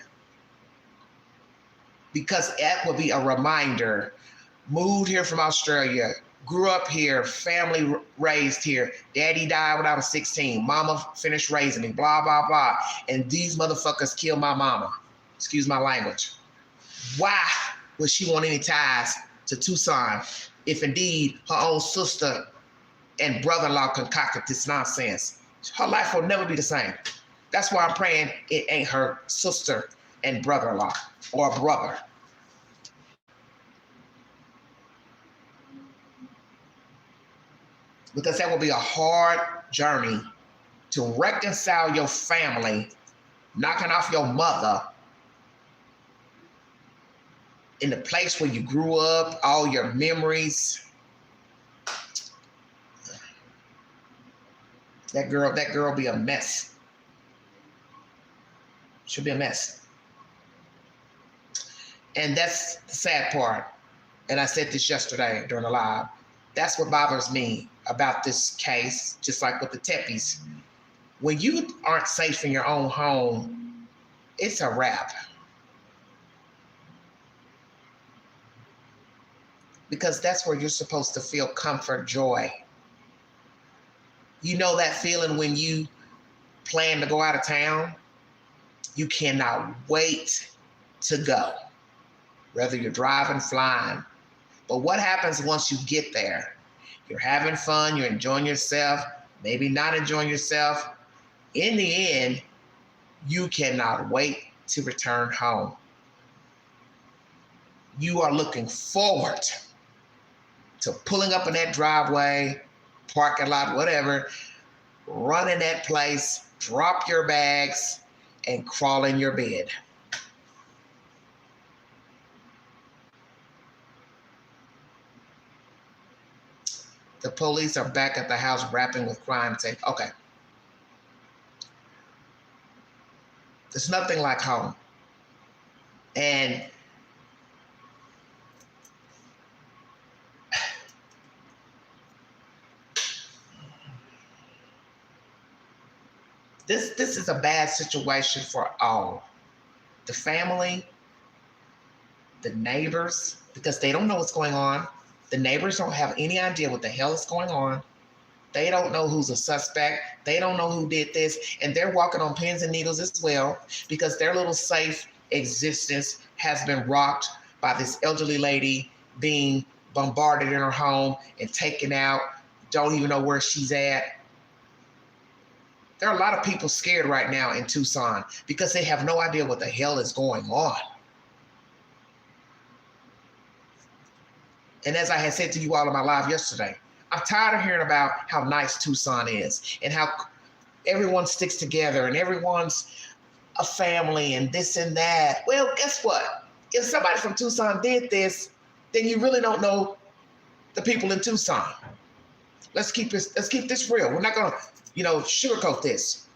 S1: because that will be a reminder. Moved here from Australia, grew up here, family raised here. Daddy died when I was 16. Mama finished raising me, blah, blah, blah. And these motherfuckers killed my mama. Excuse my language. Why would she want any ties to Tucson if indeed her own sister and brother-in-law concocted this nonsense? Her life will never be the same. That's why I'm praying it ain't her sister and brother-in-law or brother. Because that will be a hard journey to reconcile your family, knocking off your mother in the place where you grew up, all your memories. That girl be a mess. She'll be a mess. And that's the sad part. And I said this yesterday during the live. That's what bothers me about this case, just like with the Teppies. When you aren't safe in your own home, it's a wrap. Because that's where you're supposed to feel comfort, joy. You know that feeling when you plan to go out of town? You cannot wait to go, whether you're driving, flying. But what happens once you get there? You're having fun, you're enjoying yourself, maybe not enjoying yourself. In the end, you cannot wait to return home. You are looking forward to pulling up in that driveway, parking lot, whatever, run in that place, drop your bags, and crawl in your bed. The police are back at the house rapping with crime tape. Okay. There's nothing like home. And this is a bad situation for all. The family, the neighbors, because they don't know what's going on. The neighbors don't have any idea what the hell is going on. They don't know who's a suspect. They don't know who did this. And they're walking on pins and needles as well, because their little safe existence has been rocked by this elderly lady being bombarded in her home and taken out. Don't even know where she's at. There are a lot of people scared right now in Tucson because they have no idea what the hell is going on. And as I had said to you all in my live yesterday, I'm tired of hearing about how nice Tucson is and how everyone sticks together and everyone's a family and this and that. Well, guess what? If somebody from Tucson did this, then you really don't know the people in Tucson. Let's keep this real. We're not gonna, sugarcoat this.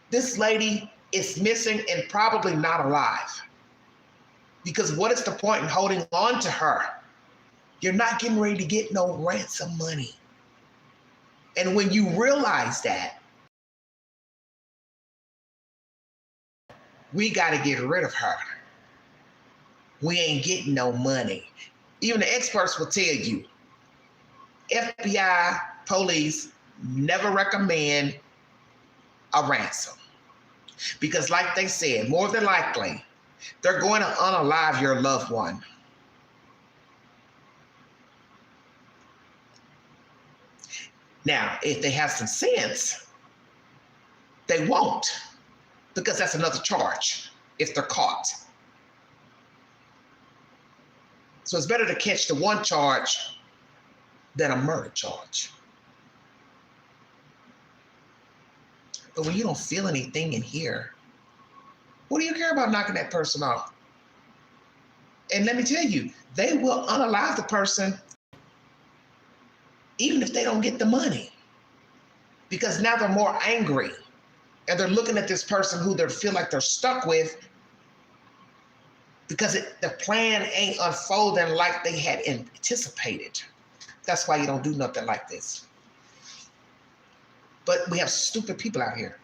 S1: This lady is missing and probably not alive. Because what is the point in holding on to her? You're not getting ready to get no ransom money. And when you realize that, we got to get rid of her. We ain't getting no money. Even the experts will tell you, FBI, police never recommend a ransom. Because like they said, more than likely, they're going to unalive your loved one. Now, if they have some sense, they won't, because that's another charge if they're caught. So it's better to catch the one charge than a murder charge. But when you don't feel anything in here, what do you care about knocking that person off? And let me tell you, they will unalive the person even if they don't get the money. Because now they're more angry. And they're looking at this person who they feel like they're stuck with because the plan ain't unfolding like they had anticipated. That's why you don't do nothing like this. But we have stupid people out here.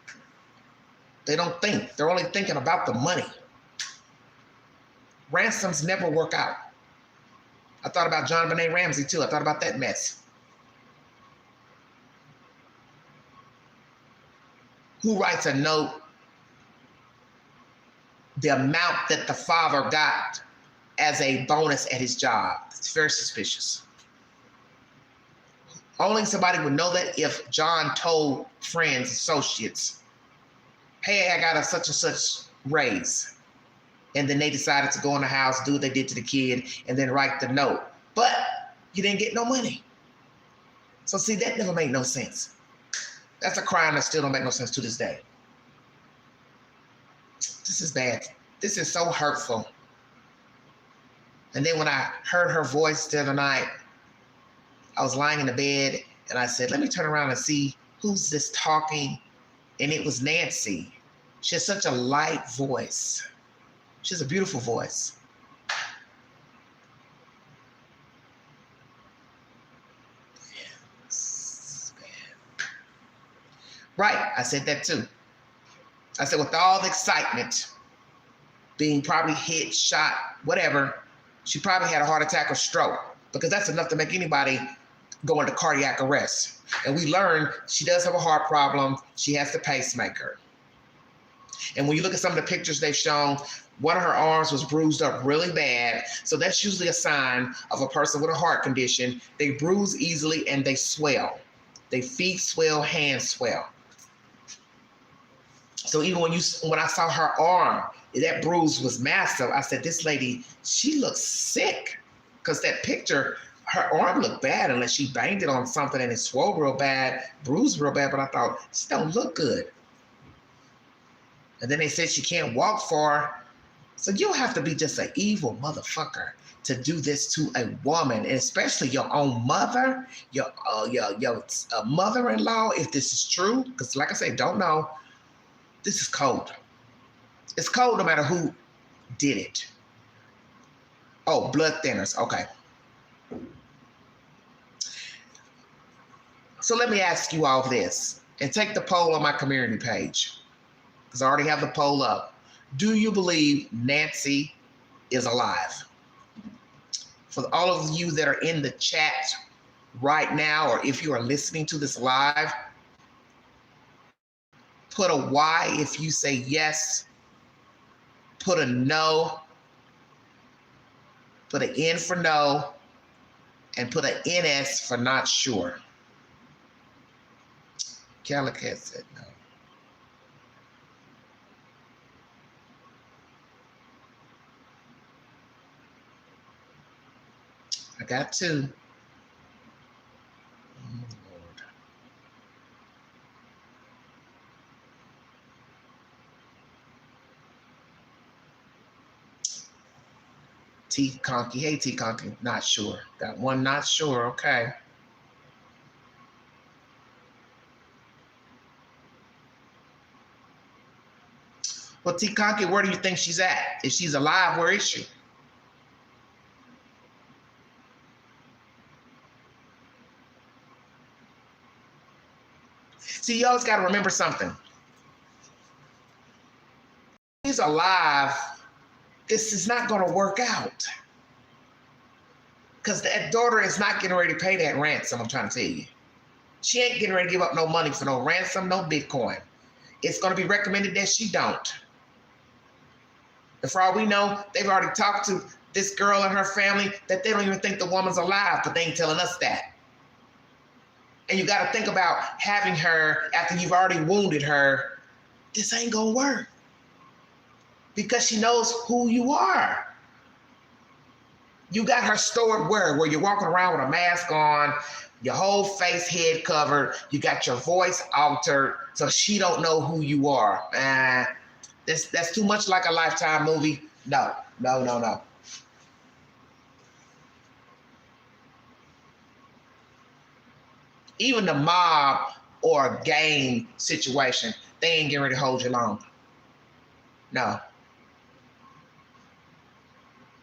S1: They don't think. They're only thinking about the money. Ransoms never work out. I thought about John Benet Ramsey too. I thought about that mess. Who writes a note the amount that the father got as a bonus at his job? It's very suspicious. Only somebody would know that if John told friends, associates, hey, I got a such and such raise. And then they decided to go in the house, do what they did to the kid, and then write the note. But you didn't get no money. So see, that never made no sense. That's a crime that still don't make no sense to this day. This is bad. This is so hurtful. And then when I heard her voice the other night, I was lying in the bed and I said, let me turn around and see who's this talking. And it was Nancy. She has such a light voice. She has a beautiful voice. Right, I said that too. I said with all the excitement, being probably hit, shot, whatever, she probably had a heart attack or stroke because that's enough to make anybody go into cardiac arrest. And we learned she does have a heart problem. She has the pacemaker. And when you look at some of the pictures they've shown, one of her arms was bruised up really bad. So that's usually a sign of a person with a heart condition. They bruise easily and they swell. Their feet swell, hands swell. So even when I saw her arm, that bruise was massive. I said, this lady, she looks sick. Because that picture, her arm looked bad unless she banged it on something and it swelled real bad, bruised real bad. But I thought, she don't look good. And then they said she can't walk far. So you'll have to be just an evil motherfucker to do this to a woman, and especially your own mother, your mother-in-law, if this is true. Because like I say, don't know. This is cold. It's cold no matter who did it. Oh, blood thinners. Okay. So let me ask you all this, and take the poll on my community page, because I already have the poll up. Do you believe Nancy is alive? For all of you that are in the chat right now, or if you are listening to this live, put a Y if you say yes, put a no, put an N for no, and put an NS for not sure. Calicat said no. I got two. Oh, Lord. T Conky. Hey, T Conky. Not sure. Got one not sure. Okay. Well, T Conky, where do you think she's at? If she's alive, where is she? See, you always got to remember something. If she's alive, this is not going to work out. Because that daughter is not getting ready to pay that ransom, I'm trying to tell you. She ain't getting ready to give up no money for no ransom, no Bitcoin. It's going to be recommended that she don't. And for all we know, they've already talked to this girl and her family that they don't even think the woman's alive, but they ain't telling us that. And you got to think about having her after you've already wounded her. This ain't going to work. Because she knows who you are. You got her stored where you're walking around with a mask on, your whole face, head covered. You got your voice altered, so she don't know who you are. That's too much like a Lifetime movie. No, no, no, no. Even the mob or gang situation, they ain't getting ready to hold you long. No.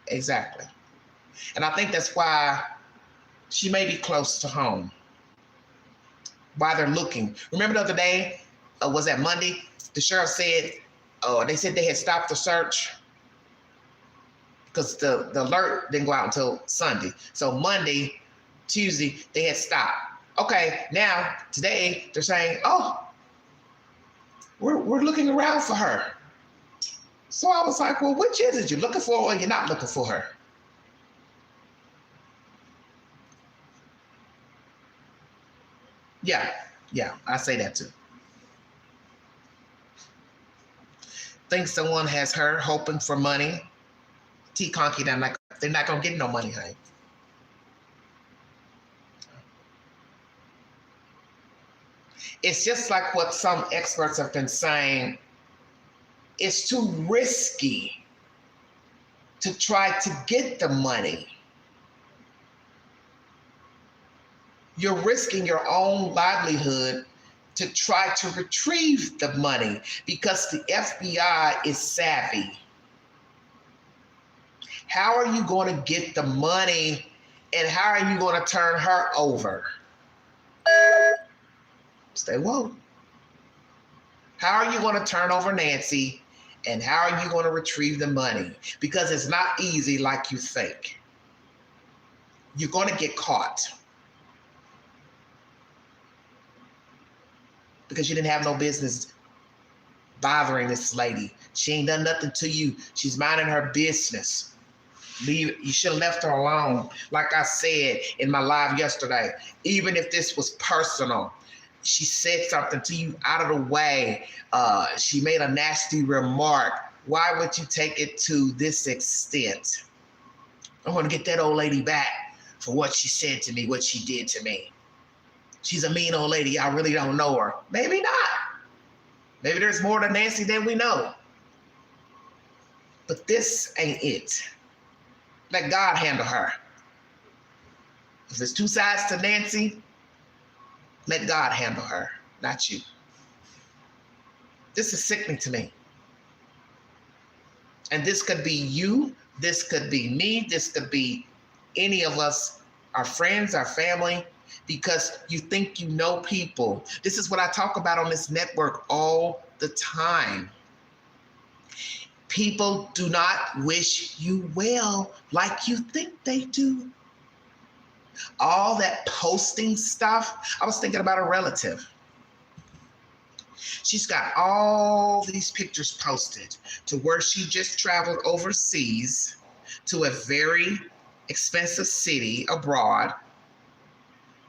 S1: Exactly. And I think that's why she may be close to home. Why they're looking. Remember the other day, was that Monday? The sheriff said, they said they had stopped the search because the alert didn't go out until Sunday. So Monday, Tuesday, they had stopped. Okay, now today they're saying, we're looking around for her. So I was like, well, which is it? You're looking for her or you're not looking for her? Yeah, I say that too. Think someone has her hoping for money. T Conky, they're not gonna get no money, honey. It's just like what some experts have been saying. It's too risky to try to get the money. You're risking your own livelihood to try to retrieve the money because the FBI is savvy. How are you going to get the money and how are you going to turn her over? Stay woke. How are you going to turn over Nancy and how are you going to retrieve the money? Because it's not easy like you think. You're going to get caught. Because you didn't have no business bothering this lady. She ain't done nothing to you. She's minding her business. You should have left her alone. Like I said in my live yesterday, even if this was personal, she said something to you out of the way. She made a nasty remark. Why would you take it to this extent? I want to get that old lady back for what she said to me, what she did to me. She's a mean old lady. I really don't know her. Maybe not. Maybe there's more to Nancy than we know. But this ain't it. Let God handle her. If there's two sides to Nancy, let God handle her, not you. This is sickening to me. And this could be you. This could be me. This could be any of us, our friends, our family, because you think you know people. This is what I talk about on this network all the time. People do not wish you well like you think they do. All that posting stuff. I was thinking about a relative. She's got all these pictures posted to where she just traveled overseas to a very expensive city abroad.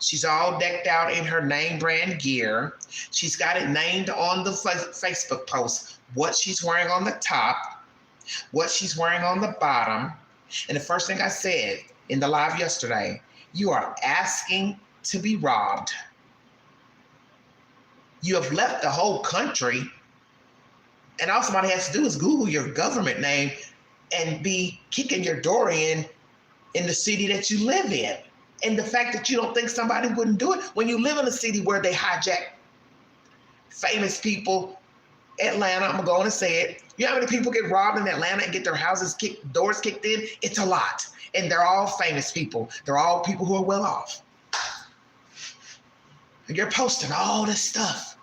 S1: She's all decked out in her name brand gear. She's got it named on the Facebook post, what she's wearing on the top, what she's wearing on the bottom. And the first thing I said in the live yesterday, you are asking to be robbed. You have left the whole country. And all somebody has to do is Google your government name and be kicking your door in the city that you live in. And the fact that you don't think somebody wouldn't do it when you live in a city where they hijack famous people. Atlanta, I'm going to say it. You know how many people get robbed in Atlanta and get their houses doors kicked in? It's a lot. And they're all famous people. They're all people who are well off. And you're posting all this stuff.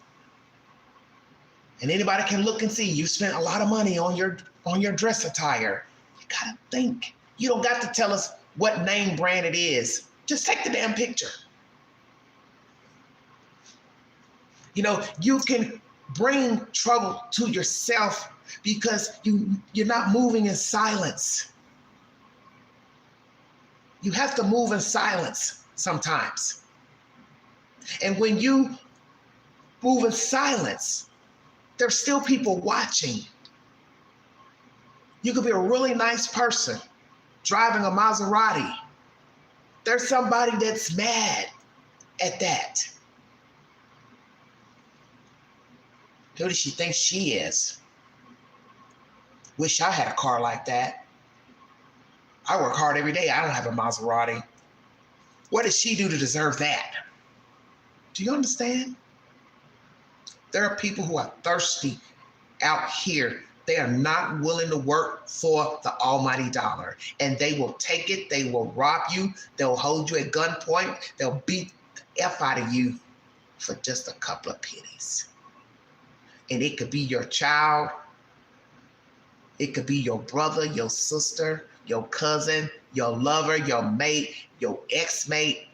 S1: And anybody can look and see you spent a lot of money on your dress attire. You gotta think. You don't got to tell us what name brand it is. Just take the damn picture. You know, you can bring trouble to yourself because you're not moving in silence. You have to move in silence sometimes. And when you move in silence, there's still people watching. You could be a really nice person, driving a Maserati. There's somebody that's mad at that. Who does she think she is? Wish I had a car like that. I work hard every day. I don't have a Maserati. What did she do to deserve that? Do you understand? There are people who are thirsty out here. They are not willing to work for the almighty dollar. And they will take it. They will rob you. They'll hold you at gunpoint. They'll beat the F out of you for just a couple of pennies. And it could be your child. It could be your brother, your sister, your cousin, your lover, your mate, your ex-mate.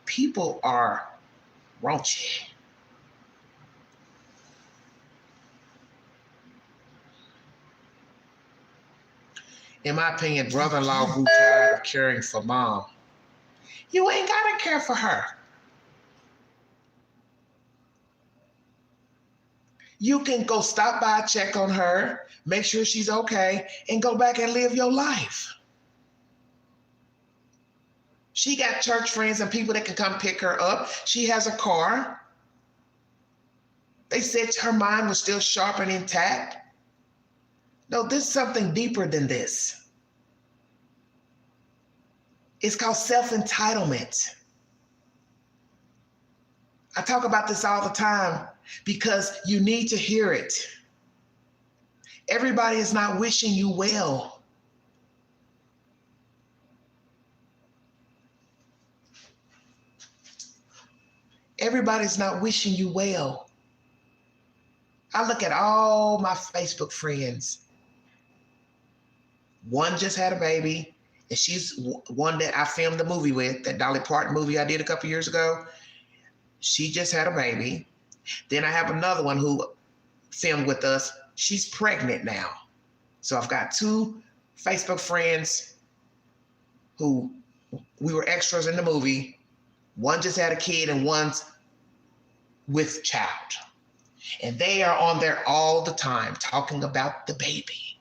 S1: People are raunchy. In my opinion, brother-in-law grew tired of caring for mom. You ain't gotta care for her. You can go stop by, check on her, make sure she's okay, and go back and live your life. She got church friends and people that can come pick her up. She has a car. They said her mind was still sharp and intact. No, there's something deeper than this. It's called self-entitlement. I talk about this all the time because you need to hear it. Everybody is not wishing you well. Everybody's not wishing you well. I look at all my Facebook friends. One just had a baby, and she's one that I filmed the movie with, that Dolly Parton movie I did a couple years ago. She just had a baby. Then I have another one who filmed with us. She's pregnant now. So I've got two Facebook friends who we were extras in the movie. One just had a kid and one's with child. And they are on there all the time talking about the baby.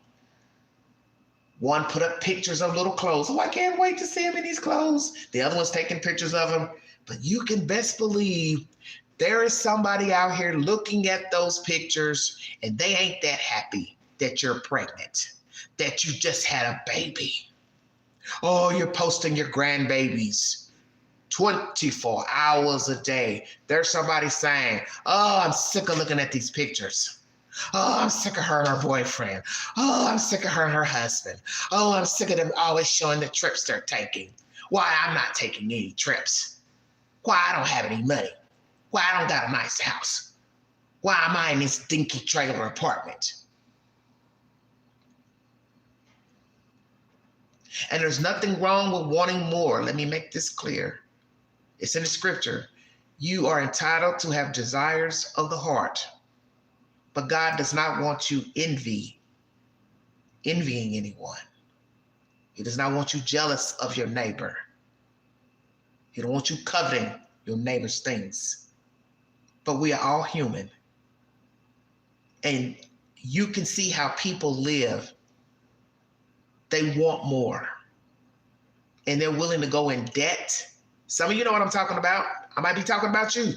S1: One put up pictures of little clothes. Oh, I can't wait to see him in these clothes. The other one's taking pictures of him. But you can best believe there is somebody out here looking at those pictures and they ain't that happy that you're pregnant, that you just had a baby. Oh, you're posting your grandbabies 24 hours a day. There's somebody saying, oh, I'm sick of looking at these pictures. Oh, I'm sick of her and her boyfriend. Oh, I'm sick of her and her husband. Oh, I'm sick of them always showing the trips they're taking. Why I'm not taking any trips? Why I don't have any money? Why I don't got a nice house? Why am I in this dinky trailer apartment? And there's nothing wrong with wanting more. Let me make this clear. It's in the scripture. You are entitled to have desires of the heart. But God does not want you envying anyone. He does not want you jealous of your neighbor. He don't want you coveting your neighbor's things. But we are all human. And you can see how people live. They want more. And they're willing to go in debt. Some of you know what I'm talking about. I might be talking about you.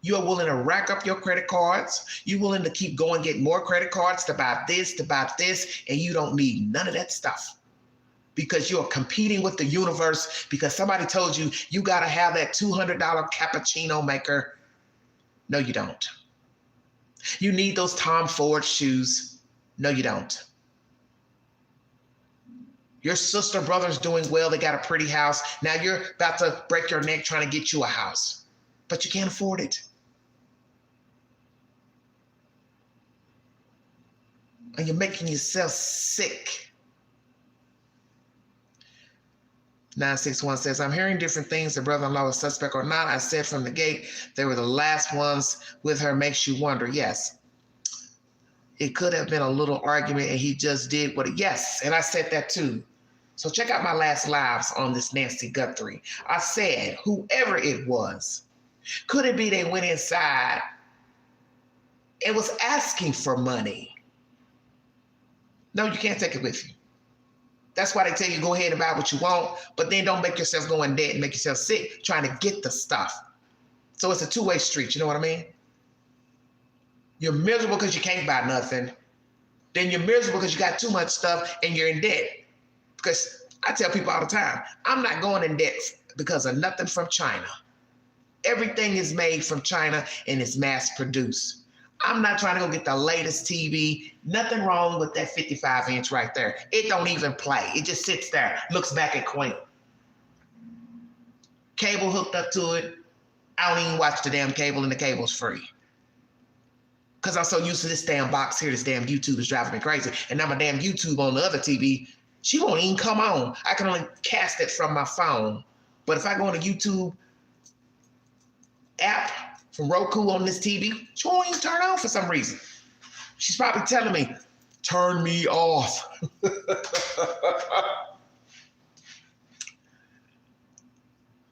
S1: You are willing to rack up your credit cards. You're willing to keep going, get more credit cards to buy this, and you don't need none of that stuff because you're competing with the universe because somebody told you you got to have that $200 cappuccino maker. No, you don't. You need those Tom Ford shoes. No, you don't. Your sister, brother's doing well. They got a pretty house. Now you're about to break your neck trying to get you a house, but you can't afford it. And you're making yourself sick. 961 says, I'm hearing different things. The brother-in-law is suspect or not. I said from the gate, they were the last ones with her. Makes you wonder. Yes. It could have been a little argument and he just did what yes. And I said that too. So check out my last lives on this Nancy Guthrie. I said, whoever it was, could it be they went inside and was asking for money? No, you can't take it with you. That's why they tell you go ahead and buy what you want, but then don't make yourself go in debt and make yourself sick trying to get the stuff. So it's a two-way street, you know what I mean? You're miserable because you can't buy nothing. Then you're miserable because you got too much stuff and you're in debt. Because I tell people all the time, I'm not going in debt because of nothing from China. Everything is made from China and is mass produced. I'm not trying to go get the latest TV. Nothing wrong with that 55-inch right there. It don't even play. It just sits there, looks back at Queen. Cable hooked up to it. I don't even watch the damn cable, and the cable's free. Because I'm so used to this damn box here, this damn YouTube is driving me crazy. And now my damn YouTube on the other TV, she won't even come on. I can only cast it from my phone. But if I go on the YouTube app from Roku on this TV, she won't even turn on for some reason. She's probably telling me, turn me off.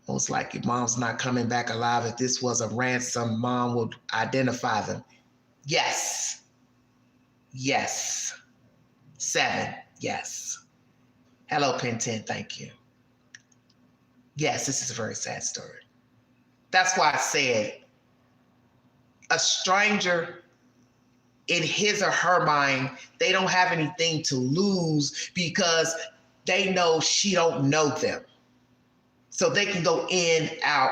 S1: Most likely, mom's not coming back alive. If this was a ransom, mom would identify them. Yes. Yes. 7. Yes. Hello, Pen 10. Thank you. Yes, this is a very sad story. That's why I said a stranger, in his or her mind, they don't have anything to lose because they know she don't know them. So they can go in, out,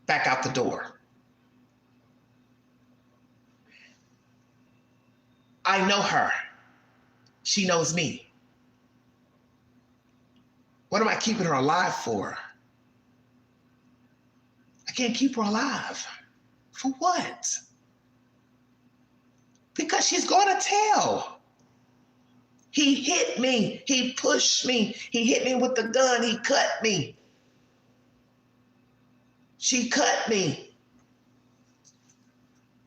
S1: back out the door. I know her. She knows me. What am I keeping her alive for? I can't keep her alive. For what? Because she's going to tell. He hit me. He pushed me. He hit me with the gun. He cut me. She cut me.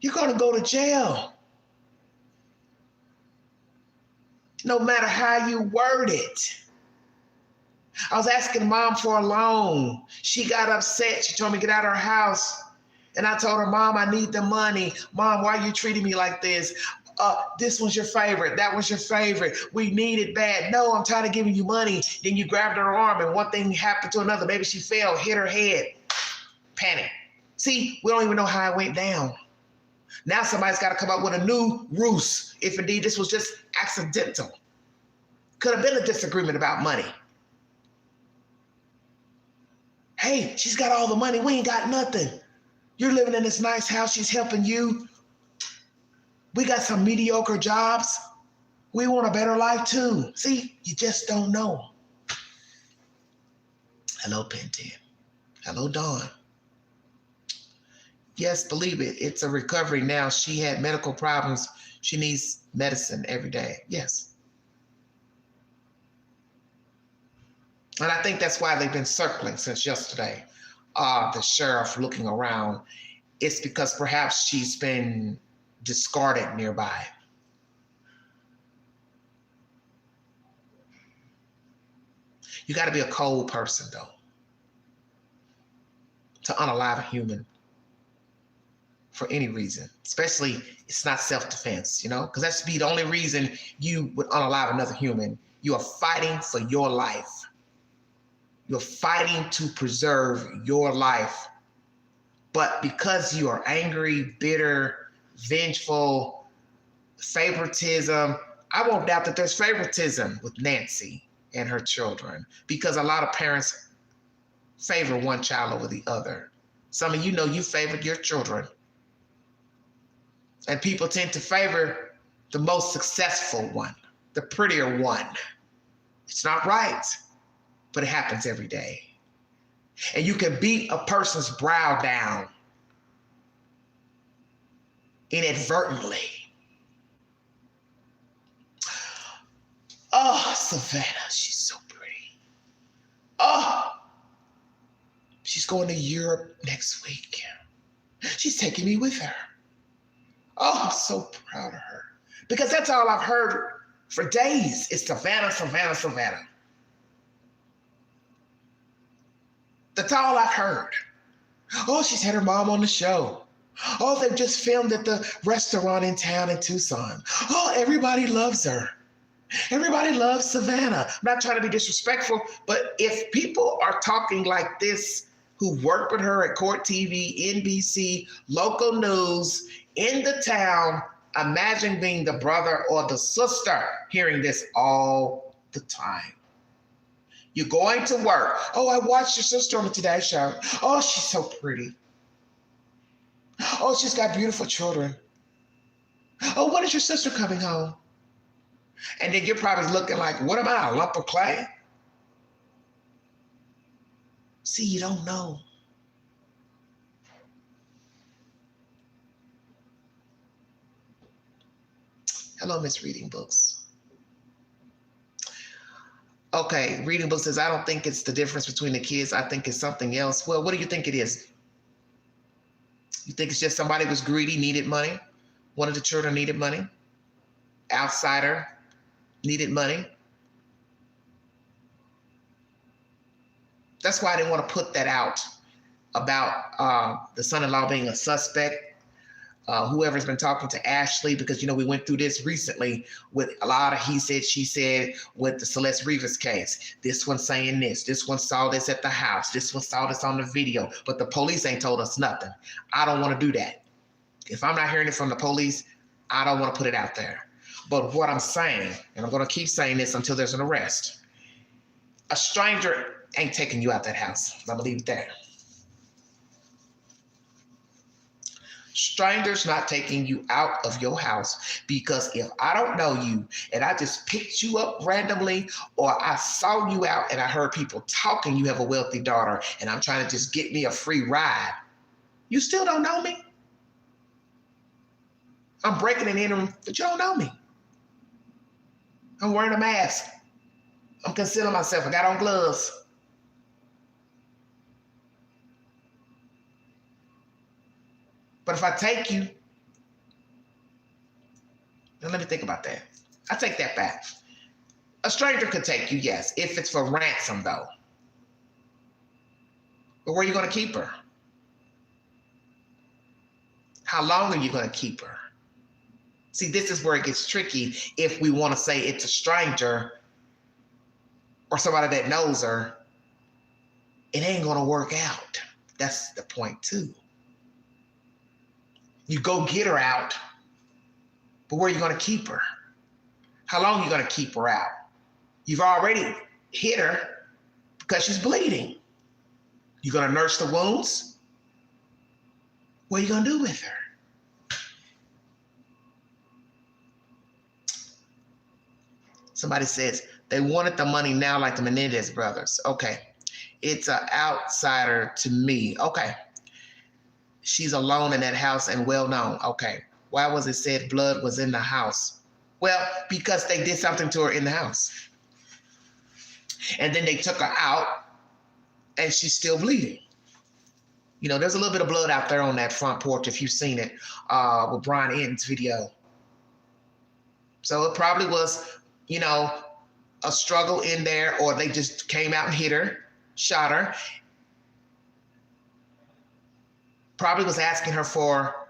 S1: You're going to go to jail. No matter how you word it. I was asking mom for a loan. She got upset. She told me to get out of her house. And I told her, Mom, I need the money. Mom, why are you treating me like this? This was your favorite. That was your favorite. We need it bad. No, I'm tired of giving you money. Then you grabbed her arm and one thing happened to another. Maybe she fell, hit her head. Panic. See, we don't even know how it went down. Now somebody's got to come up with a new ruse. If indeed this was just accidental. Could have been a disagreement about money. Hey, she's got all the money. We ain't got nothing. You're living in this nice house. She's helping you. We got some mediocre jobs. We want a better life too. See, you just don't know. Hello, Pentin. Hello, Dawn. Yes, believe it. It's a recovery now. She had medical problems. She needs medicine every day. Yes. And I think that's why they've been circling since yesterday. The sheriff looking around. It's because perhaps she's been discarded nearby. You got to be a cold person, though, to unalive a human for any reason. Especially, it's not self-defense, you know, because that's be the only reason you would unalive another human. You are fighting for your life. You're fighting to preserve your life. But because you are angry, bitter, vengeful, favoritism, I won't doubt that there's favoritism with Nancy and her children, because a lot of parents favor one child over the other. Some of you know you favored your children. And people tend to favor the most successful one, the prettier one. It's not right, but it happens every day. And you can beat a person's brow down inadvertently. Oh, Savannah, she's so pretty. Oh, she's going to Europe next week. She's taking me with her. Oh, I'm so proud of her. Because that's all I've heard for days is Savannah, Savannah, Savannah. That's all I've heard. Oh, she's had her mom on the show. Oh, they've just filmed at the restaurant in town in Tucson. Oh, everybody loves her. Everybody loves Savannah. I'm not trying to be disrespectful, but if people are talking like this who worked with her at Court TV, NBC, local news, in the town, imagine being the brother or the sister hearing this all the time. You're going to work. Oh, I watched your sister on the Today Show. Oh, she's so pretty. Oh, she's got beautiful children. Oh, when is your sister coming home? And then you're probably looking like, what am I, a lump of clay? See, you don't know. Hello, Miss Reading Books. Okay, Reading Books says, I don't think it's the difference between the kids. I think it's something else. Well, what do you think it is? You think it's just somebody was greedy, needed money? One of the children needed money? Outsider needed money? That's why I didn't want to put that out about the son-in-law being a suspect. Whoever's been talking to Ashley, because, you know, we went through this recently with a lot of he said, she said with the Celeste Rivas case. This one saying this one saw this at the house, this one saw this on the video, but the police ain't told us nothing. I don't want to do that. If I'm not hearing it from the police, I don't want to put it out there. But what I'm saying, and I'm going to keep saying this until there's an arrest, a stranger ain't taking you out that house. I'm going to leave it there. Strangers not taking you out of your house, because if I don't know you and I just picked you up randomly, or I saw you out and I heard people talking, you have a wealthy daughter and I'm trying to just get me a free ride, you still don't know me. I'm breaking and entering, but you don't know me. I'm wearing a mask. I'm concealing myself. I got on gloves. But if I take you, now let me think about that. I take that back. A stranger could take you, yes, if it's for ransom, though. But where are you going to keep her? How long are you going to keep her? See, this is where it gets tricky if we want to say it's a stranger or somebody that knows her. It ain't going to work out. That's the point, too. You go get her out, but where are you going to keep her? How long are you going to keep her out? You've already hit her because she's bleeding. You going to nurse the wounds? What are you going to do with her? Somebody says they wanted the money now like the Menendez brothers. Okay. It's an outsider to me. Okay. She's alone in that house and well known. Okay. Why was it said blood was in the house? Well, because they did something to her in the house. And then they took her out and she's still bleeding. You know, there's a little bit of blood out there on that front porch if you've seen it with Brian Eden's video. So it probably was, you know, a struggle in there, or they just came out and hit her, shot her. Probably was asking her for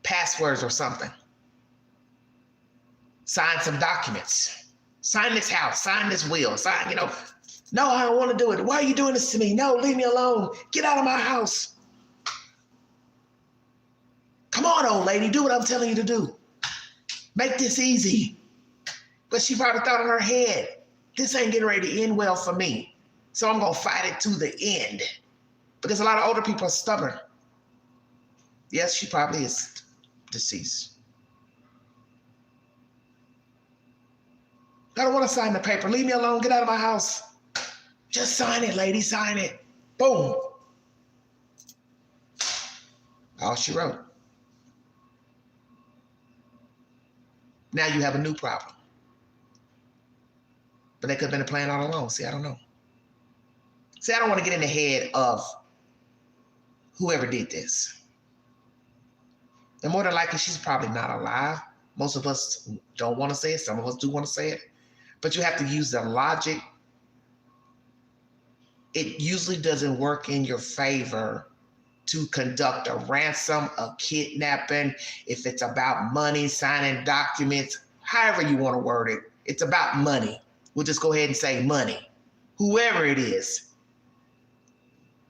S1: passwords or something. Sign some documents. Sign this house, sign this will, sign, you know. No, I don't want to do it. Why are you doing this to me? No, leave me alone. Get out of my house. Come on, old lady, do what I'm telling you to do. Make this easy. But she probably thought in her head, this ain't getting ready to end well for me. So I'm going to fight it to the end. Because a lot of older people are stubborn. Yes, she probably is deceased. I don't want to sign the paper. Leave me alone. Get out of my house. Just sign it, lady. Sign it. Boom. All she wrote. Now you have a new problem. But they could have been a plan all along. See, I don't know. See, I don't want to get in the head of whoever did this. And more than likely, she's probably not alive. Most of us don't want to say it. Some of us do want to say it. But you have to use the logic. It usually doesn't work in your favor to conduct a ransom, a kidnapping, if it's about money, signing documents, however you want to word it. It's about money. We'll just go ahead and say money. Whoever it is,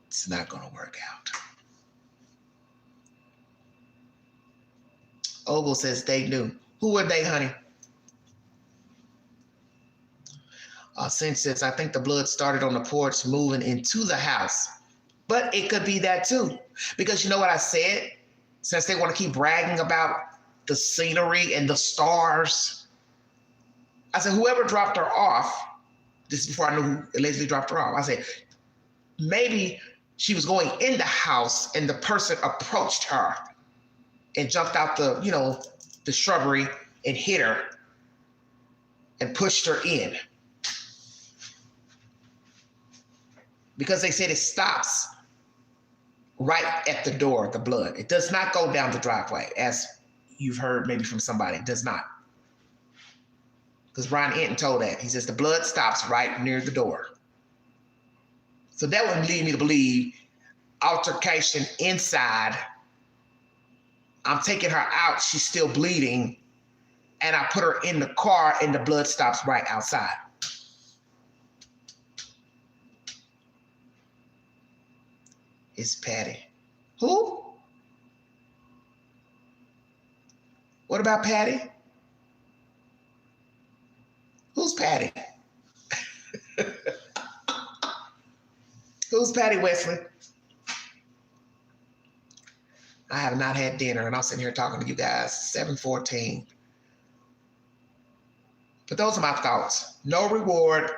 S1: it's not going to work out. Ogle says they knew. Who were they, honey? Cinch says, I think the blood started on the porch moving into the house. But it could be that too. Because you know what I said? Since they want to keep bragging about the scenery and the stars, I said, whoever dropped her off, this is before I knew who allegedly dropped her off, I said, maybe she was going in the house and the person approached her and jumped out the shrubbery and hit her and pushed her in. Because they said it stops right at the door, the blood. It does not go down the driveway, as you've heard maybe from somebody. It does not. Because Ron Enton told that. He says the blood stops right near the door. So that would lead me to believe altercation inside. I'm taking her out. She's still bleeding. And I put her in the car and the blood stops right outside. It's Patty. Who? What about Patty? Who's Patty? Who's Patty Wesley? I have not had dinner and I'm sitting here talking to you guys, 7:14. But those are my thoughts. No reward.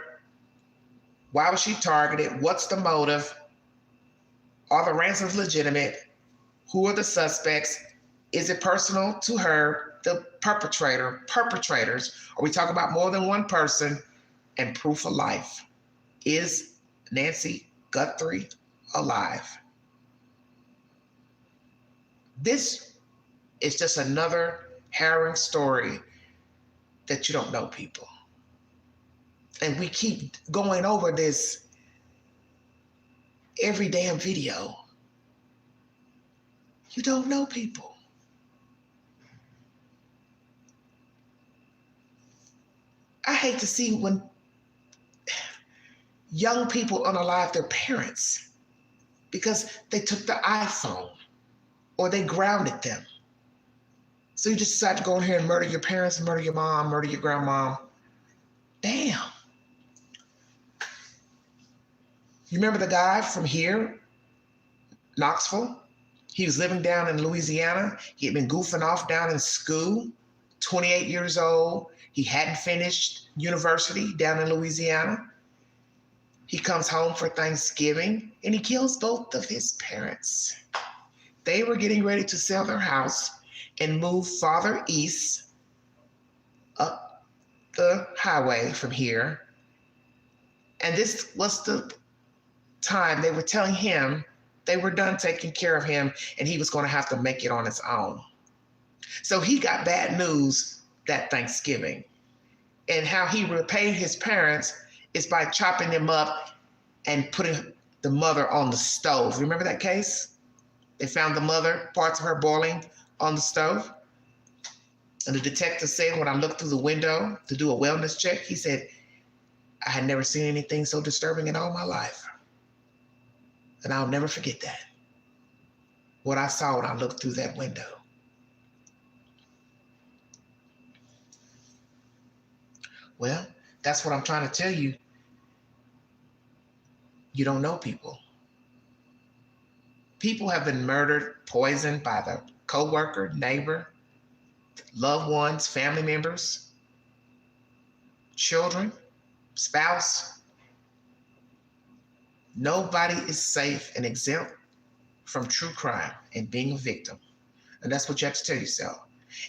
S1: Why was she targeted? What's the motive? Are the ransoms legitimate? Who are the suspects? Is it personal to her, the perpetrators? Are we talking about more than one person? And proof of life. Is Nancy Guthrie alive? This is just another harrowing story that you don't know people. And we keep going over this every damn video. You don't know people. I hate to see when young people unalive their parents because they took the iPhone or they grounded them. So you just decide to go in here and murder your parents, murder your mom, murder your grandmom. Damn. You remember the guy from here, Knoxville? He was living down in Louisiana. He had been goofing off down in school, 28 years old. He hadn't finished university down in Louisiana. He comes home for Thanksgiving and he kills both of his parents. They were getting ready to sell their house and move farther east up the highway from here. And this was the time they were telling him they were done taking care of him and he was going to have to make it on his own. So he got bad news that Thanksgiving. And how he repaid his parents is by chopping them up and putting the mother on the stove. Remember that case? They found the mother, parts of her boiling on the stove. And the detective said, when I looked through the window to do a wellness check, he said, I had never seen anything so disturbing in all my life. And I'll never forget that. What I saw when I looked through that window. Well, that's what I'm trying to tell you. You don't know people. People have been murdered, poisoned by the coworker, neighbor, loved ones, family members, children, spouse. Nobody is safe and exempt from true crime and being a victim. And that's what you have to tell yourself.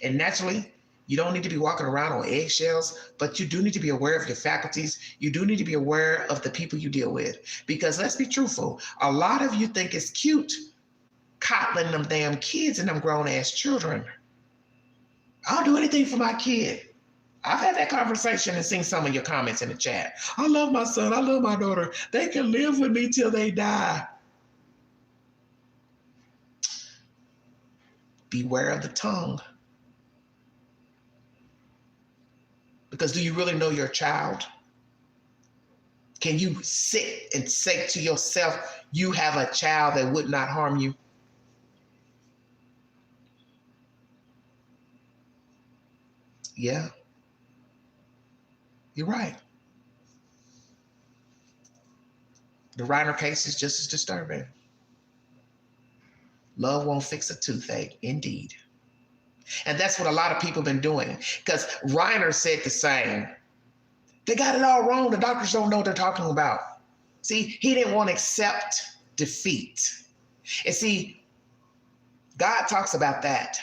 S1: And naturally, you don't need to be walking around on eggshells, but you do need to be aware of your faculties. You do need to be aware of the people you deal with. Because let's be truthful, a lot of you think it's cute coddling them damn kids and them grown-ass children. I'll do anything for my kid. I've had that conversation and seen some of your comments in the chat. I love my son. I love my daughter. They can live with me till they die. Beware of the tongue. Because do you really know your child? Can you sit and say to yourself, you have a child that would not harm you? Yeah, you're right. The Reiner case is just as disturbing. Love won't fix a toothache, indeed. And that's what a lot of people have been doing. Because Reiner said the same. They got it all wrong. The doctors don't know what they're talking about. See, he didn't want to accept defeat. And see, God talks about that,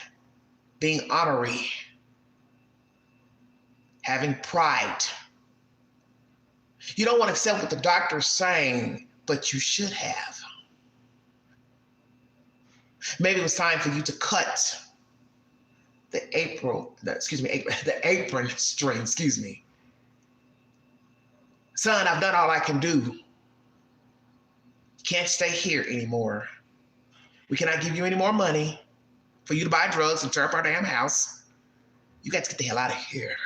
S1: being honorary, having pride. You don't want to accept what the doctor's saying, but you should have. Maybe it was time for you to cut the apron string, Son, I've done all I can do. Can't stay here anymore. We cannot give you any more money for you to buy drugs and tear up our damn house. You got to get the hell out of here.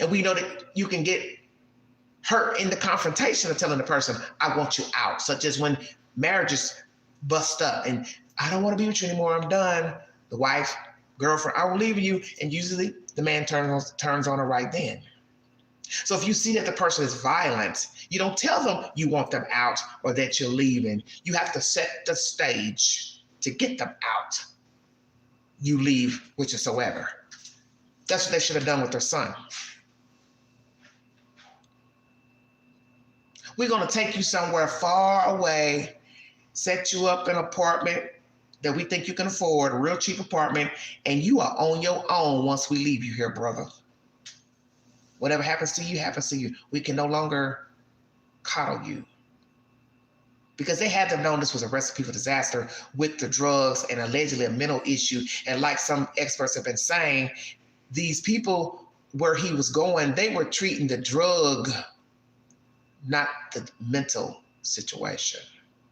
S1: And we know that you can get hurt in the confrontation of telling the person, I want you out, such as when marriages bust up and I don't want to be with you anymore, I'm done. The wife, girlfriend, I will leave you. And usually the man turns on her right then. So if you see that the person is violent, you don't tell them you want them out or that you're leaving. You have to set the stage to get them out. You leave whichsoever. That's what they should have done with their son. We're going to take you somewhere far away, set you up in an apartment that we think you can afford, a real cheap apartment, and you are on your own once we leave you here, brother. Whatever happens to you, happens to you. We can no longer coddle you. Because they had to have known this was a recipe for disaster with the drugs and allegedly a mental issue. And like some experts have been saying, these people where he was going, they were treating the drug, not the mental situation.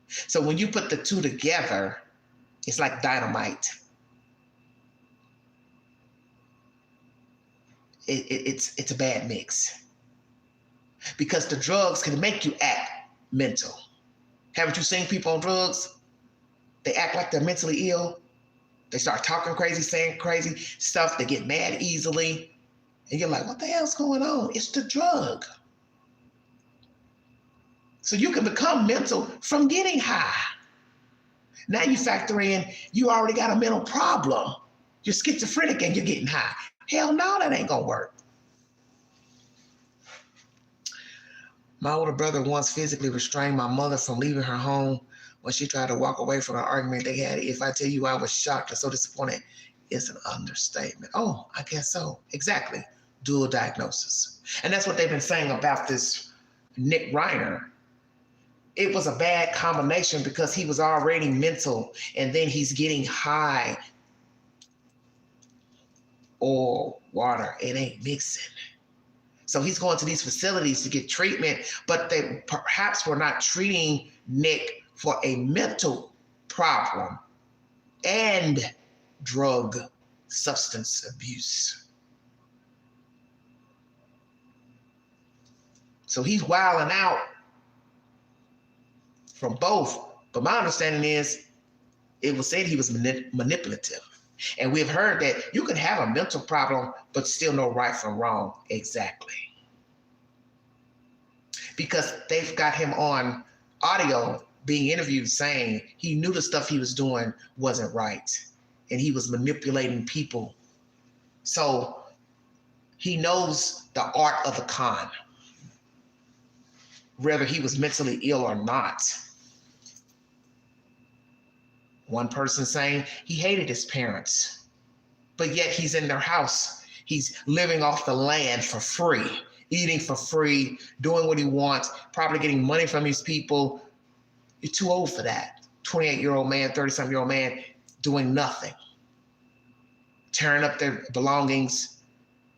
S1: So when you put the two together, it's like dynamite. It's a bad mix. Because the drugs can make you act mental. Haven't you seen people on drugs? They act like they're mentally ill. They start talking crazy, saying crazy stuff. They get mad easily. And you're like, what the hell's going on? It's the drug. So you can become mental from getting high. Now you factor in, you already got a mental problem. You're schizophrenic and you're getting high. Hell no, that ain't gonna work. My older brother once physically restrained my mother from leaving her home when she tried to walk away from an argument they had. If I tell you I was shocked and so disappointed, it's an understatement. Oh, I guess so. Exactly. Dual diagnosis. And that's what they've been saying about this Nick Reiner. It was a bad combination because he was already mental and then he's getting high. Oil, water, it ain't mixing. So he's going to these facilities to get treatment, but they perhaps were not treating Nick for a mental problem and drug substance abuse. So he's wilding out from both. But my understanding is it was said he was manipulative. And we've heard that you can have a mental problem, but still know right from wrong. Exactly. Because they've got him on audio being interviewed saying he knew the stuff he was doing wasn't right. And he was manipulating people. So he knows the art of the con, whether he was mentally ill or not. One person saying he hated his parents, but yet he's in their house. He's living off the land for free, eating for free, doing what he wants, probably getting money from these people. You're too old for that. 28-year-old man, 30-something-year-old man doing nothing. Tearing up their belongings,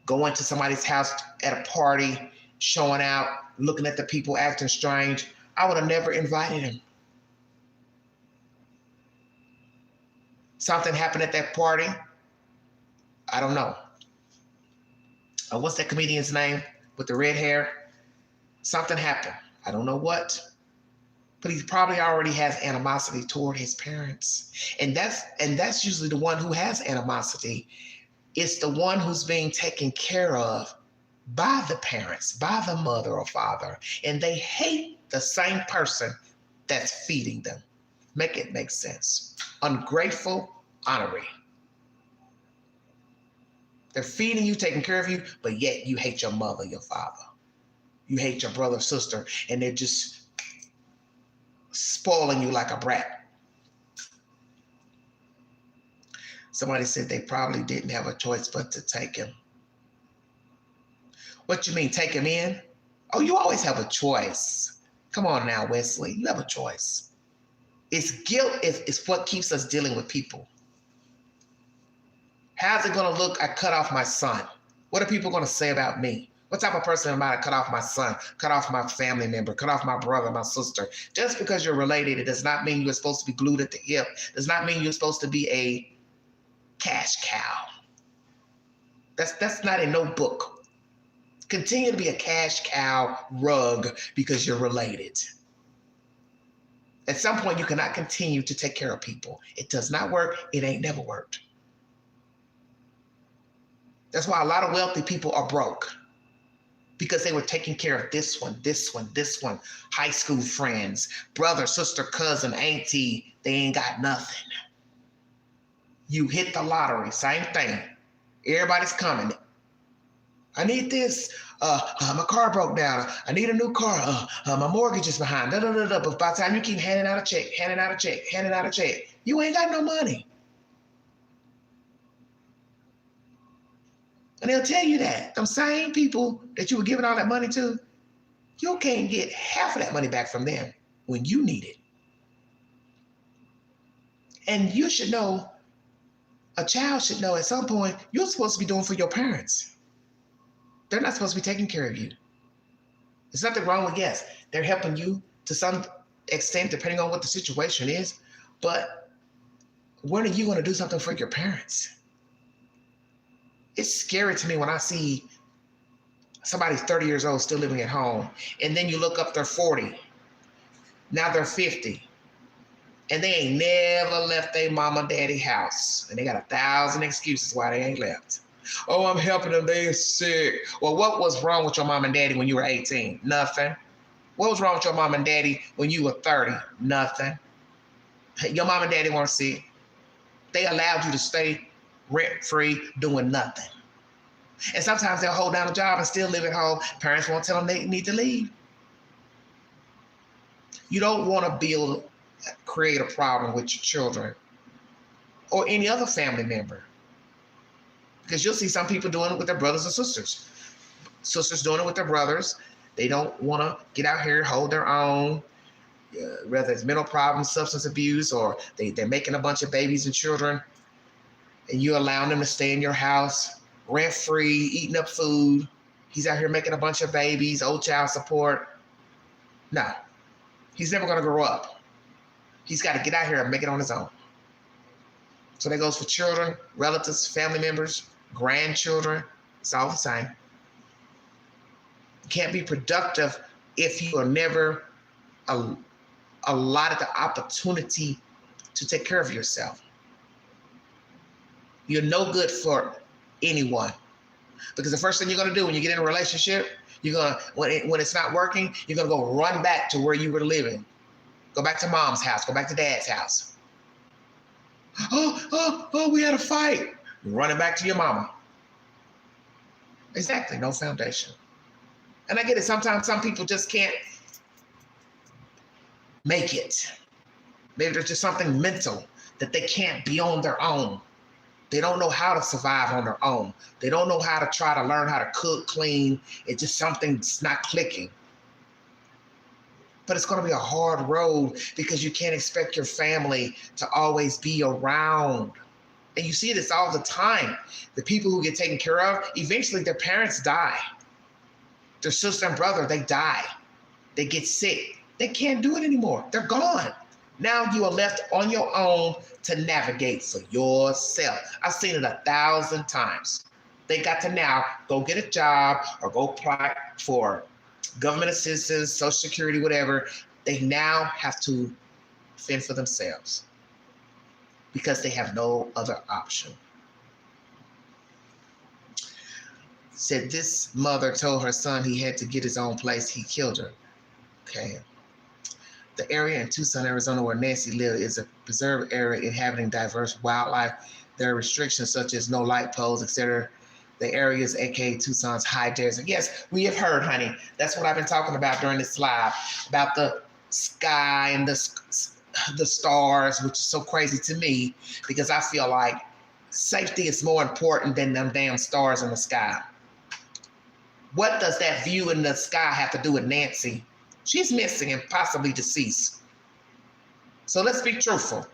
S1: going to somebody's house at a party, showing out, looking at the people acting strange. I would have never invited him. Something happened at that party. I don't know. What's that comedian's name with the red hair? Something happened. I don't know what, but he probably already has animosity toward his parents. And that's usually the one who has animosity. It's the one who's being taken care of by the parents, by the mother or father, and they hate the same person that's feeding them. Make it make sense. Ungrateful, honorary. They're feeding you, taking care of you, but yet you hate your mother, your father. You hate your brother, sister, and they're just spoiling you like a brat. Somebody said they probably didn't have a choice but to take him. What you mean, take him in? Oh, you always have a choice. Come on now, Wesley, you have a choice. It's guilt is what keeps us dealing with people. How's it going to look? I cut off my son. What are people going to say about me? What type of person am I to cut off my son, cut off my family member, cut off my brother, my sister? Just because you're related, it does not mean you're supposed to be glued at the hip. It does not mean you're supposed to be a cash cow. That's not in no book. Continue to be a cash cow rug because you're related. At some point, you cannot continue to take care of people. It does not work. It ain't never worked. That's why a lot of wealthy people are broke, because they were taking care of this one, high school friends, brother, sister, cousin, auntie. They ain't got nothing. You hit the lottery, same thing. Everybody's coming. I need this. My car broke down. I need a new car. My mortgage is behind. But by the time you keep handing out a check, you ain't got no money. And they'll tell you that. Them same people that you were giving all that money to, you can't get half of that money back from them when you need it. And you should know, a child should know at some point, you're supposed to be doing for your parents. They're not supposed to be taking care of you. There's nothing wrong with, yes, they're helping you to some extent, depending on what the situation is. But when are you going to do something for your parents? It's scary to me when I see somebody 30 years old still living at home, and then you look up, they're 40. Now they're 50. And they ain't never left their mama, daddy house. And they got 1,000 excuses why they ain't left. Oh, I'm helping them, they're sick. Well, what was wrong with your mom and daddy when you were 18? Nothing. What was wrong with your mom and daddy when you were 30? Nothing. Your mom and daddy weren't sick. They allowed you to stay rent-free doing nothing. And sometimes they'll hold down a job and still live at home. Parents won't tell them they need to leave. You don't want to create a problem with your children or any other family member. Because you'll see some people doing it with their brothers and sisters. Sisters doing it with their brothers. They don't want to get out here, hold their own, whether it's mental problems, substance abuse, or they're making a bunch of babies and children, and you allowing them to stay in your house, rent-free, eating up food. He's out here making a bunch of babies, old child support. No, he's never going to grow up. He's got to get out here and make it on his own. So that goes for children, relatives, family members, grandchildren. It's all the same. You can't be productive if you are never allotted the opportunity to take care of yourself. You're no good for anyone. Because the first thing you're going to do when you get in a relationship, you're going to, when it's not working, you're going to go run back to where you were living. Go back to mom's house. Go back to dad's house. Oh, we had a fight. You're running back to your mama. Exactly. No foundation. And I get it. Sometimes some people just can't make it. Maybe there's just something mental that they can't be on their own. They don't know how to survive on their own. They don't know how to try to learn how to cook, clean. It's just something's not clicking. But it's going to be a hard road because you can't expect your family to always be around. And you see this all the time. The people who get taken care of, eventually their parents die. Their sister and brother, they die. They get sick. They can't do it anymore. They're gone. Now you are left on your own to navigate for yourself. I've seen it 1,000 times. They got to now go get a job or go apply for government assistance, Social Security, whatever. They now have to fend for themselves because they have no other option. Said this mother told her son he had to get his own place. He killed her. Okay. The area in Tucson, Arizona, where Nancy lived, is a preserved area inhabiting diverse wildlife. There are restrictions such as no light poles, etc. The area is aka Tucson's high desert. Yes, we have heard, honey. That's what I've been talking about during this live, about the sky and the stars, which is so crazy to me because I feel like safety is more important than them damn stars in the sky. What does that view in the sky have to do with Nancy? She's missing and possibly deceased. So let's be truthful.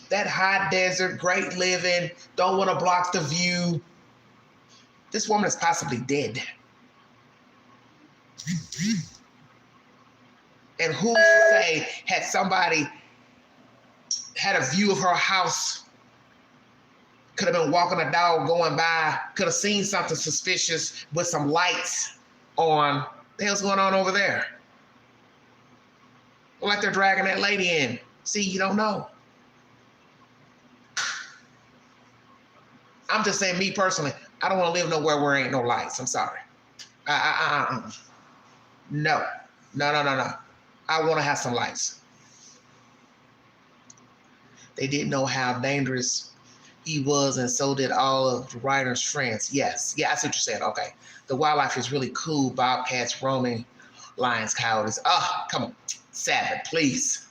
S1: That high desert, great living, don't want to block the view. This woman is possibly dead. And who's to say, had somebody had a view of her house, could have been walking a dog going by, could have seen something suspicious with some lights on. What the hell's going on over there? Like they're dragging that lady in. See, you don't know. I'm just saying, me personally, I don't want to live nowhere where ain't no lights. I'm sorry. No. I want to have some lights. They didn't know how dangerous he was, and so did all of the writer's friends. Yes. Yeah, I see what you're saying. Okay. The wildlife is really cool. Bobcats, roaming, lions, coyotes. Oh, come on. Savage, please.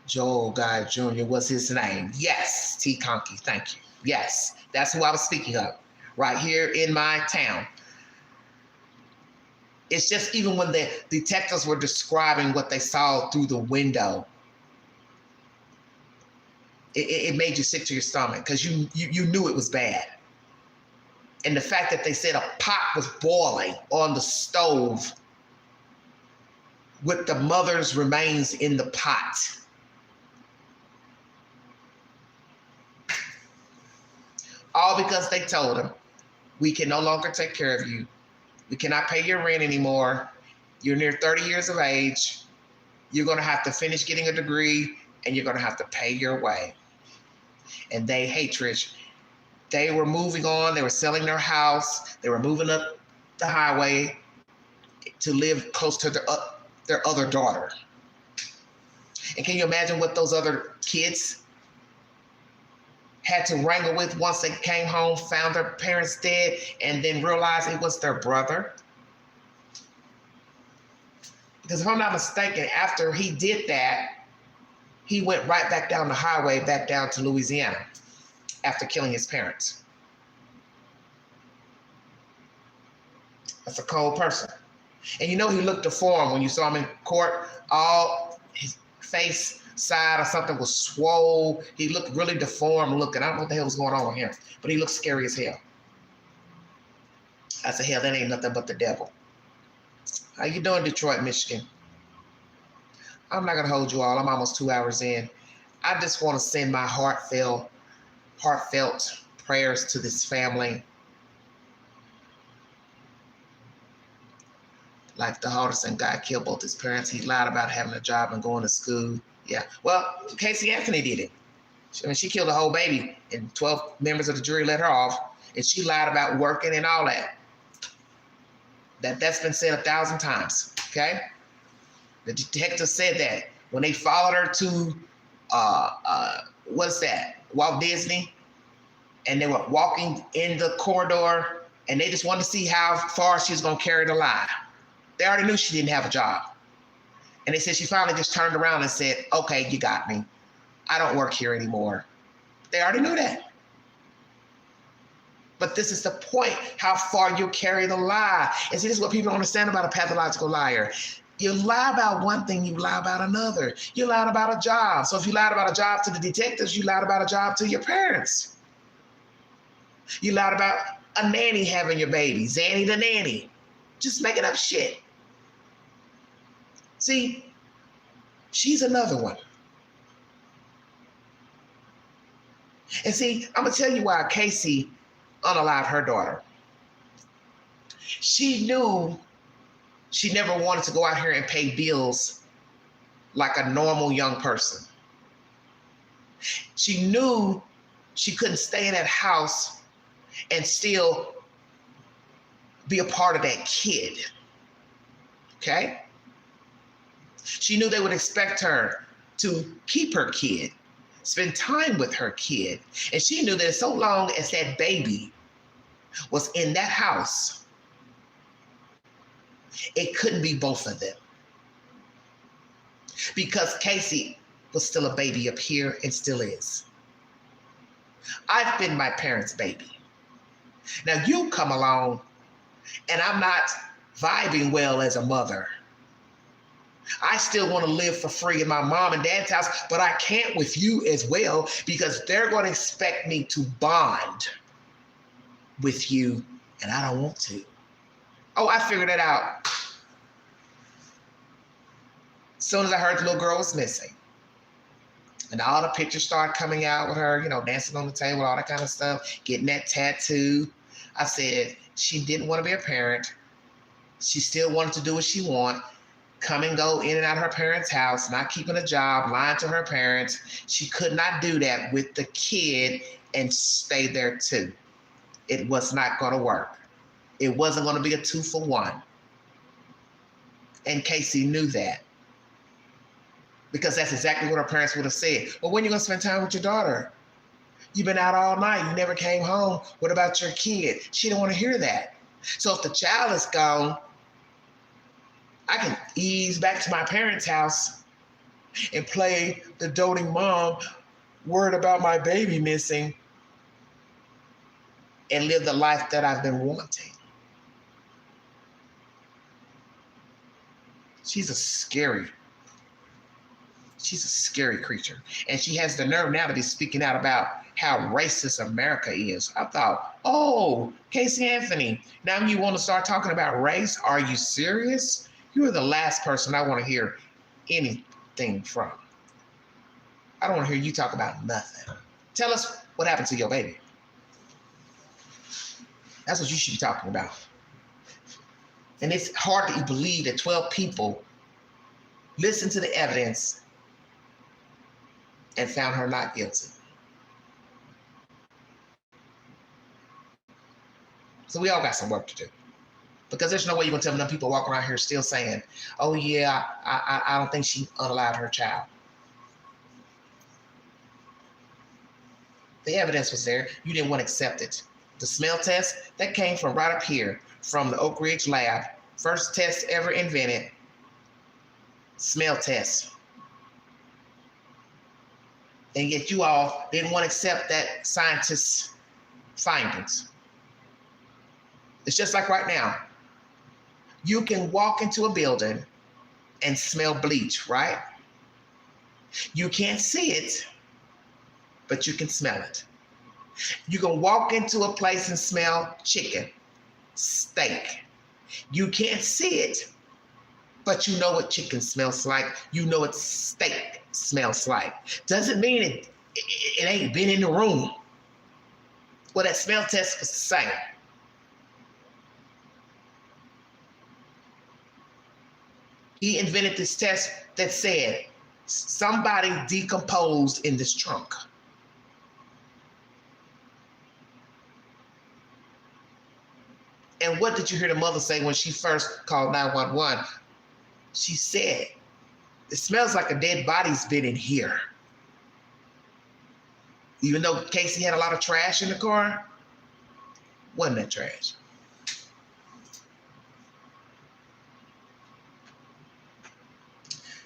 S1: Joel Guy Jr. was his name. Yes. T. Conkey. Thank you. Yes. That's who I was speaking of. Right here in my town. It's just even when the detectives were describing what they saw through the window, it made you sick to your stomach because you knew it was bad. And the fact that they said a pot was boiling on the stove with the mother's remains in the pot. All because they told him, we can no longer take care of you. We cannot pay your rent anymore. You're near 30 years of age. You're going to have to finish getting a degree and you're going to have to pay your way. And they, hey, Trish, they were moving on. They were selling their house. They were moving up the highway to live close to their other daughter. And can you imagine what those other kids had to wrangle with once they came home, found their parents dead, and then realized it was their brother? Because if I'm not mistaken, after he did that, he went right back down the highway, back down to Louisiana after killing his parents. That's a cold person. And you know he looked deformed when you saw him in court. All his face, side or something was swole. He looked really deformed looking. I don't know what the hell was going on with him, but he looked scary as hell. I said, hell, that ain't nothing but the devil. How you doing, Detroit, Michigan? I'm not gonna hold you all. I'm almost 2 hours in. I just want to send my heartfelt prayers to this family. Like the Hardison guy killed both his parents. He lied about having a job and going to school. Yeah, well, Casey Anthony did it. I mean, she killed a whole baby, and 12 members of the jury let her off, and she lied about working and all that. That's been said 1,000 times, okay? The detective said that when they followed her to, what's that, Walt Disney, and they were walking in the corridor, and they just wanted to see how far she was going to carry the lie. They already knew she didn't have a job. And they said she finally just turned around and said, okay, you got me. I don't work here anymore. They already knew that. But this is the point, how far you carry the lie. And see, this is what people don't understand about a pathological liar. You lie about one thing, you lie about another. You lied about a job. So if you lied about a job to the detectives, you lied about a job to your parents. You lied about a nanny having your baby, Zanny the nanny. Just making up shit. See, she's another one. And see, I'm going to tell you why Casey unalived her daughter. She knew she never wanted to go out here and pay bills like a normal young person. She knew she couldn't stay in that house and still be a part of that kid. Okay? She knew they would expect her to keep her kid, spend time with her kid. And she knew that so long as that baby was in that house, it couldn't be both of them. Because Casey was still a baby up here and still is. I've been my parents' baby. Now you come along and I'm not vibing well as a mother. I still want to live for free in my mom and dad's house, but I can't with you as well because they're going to expect me to bond with you, and I don't want to. Oh, I figured it out. As soon as I heard the little girl was missing, and all the pictures started coming out with her, you know, dancing on the table, all that kind of stuff, getting that tattoo, I said she didn't want to be a parent. She still wanted to do what she wanted. Come and go in and out of her parents' house, not keeping a job, lying to her parents. She could not do that with the kid and stay there too. It was not going to work. It wasn't going to be a 2-for-1. And Casey knew that. Because that's exactly what her parents would have said. Well, when are you going to spend time with your daughter? You've been out all night. You never came home. What about your kid? She didn't want to hear that. So if the child is gone, I can ease back to my parents' house and play the doting mom, worried about my baby missing, and live the life that I've been wanting. She's a scary creature. And she has the nerve now to be speaking out about how racist America is. I thought, oh, Casey Anthony, now you want to start talking about race? Are you serious? You are the last person I want to hear anything from. I don't want to hear you talk about nothing. Tell us what happened to your baby. That's what you should be talking about. And it's hard to believe that 12 people listened to the evidence and found her not guilty. So we all got some work to do. Because there's no way you're going to tell me them people walking around here still saying, oh yeah, I don't think she unalived her child. The evidence was there. You didn't want to accept it. The smell test, that came from right up here, from the Oak Ridge lab. First test ever invented. Smell test. And yet you all didn't want to accept that scientist's findings. It's just like right now. You can walk into a building and smell bleach, right? You can't see it, but you can smell it. You can walk into a place and smell chicken, steak. You can't see it, but you know what chicken smells like. You know what steak smells like. Doesn't mean it ain't been in the room. Well, that smell test was the same. He invented this test that said somebody decomposed in this trunk. And what did you hear the mother say when she first called 911? She said, it smells like a dead body's been in here. Even though Casey had a lot of trash in the car, wasn't that trash?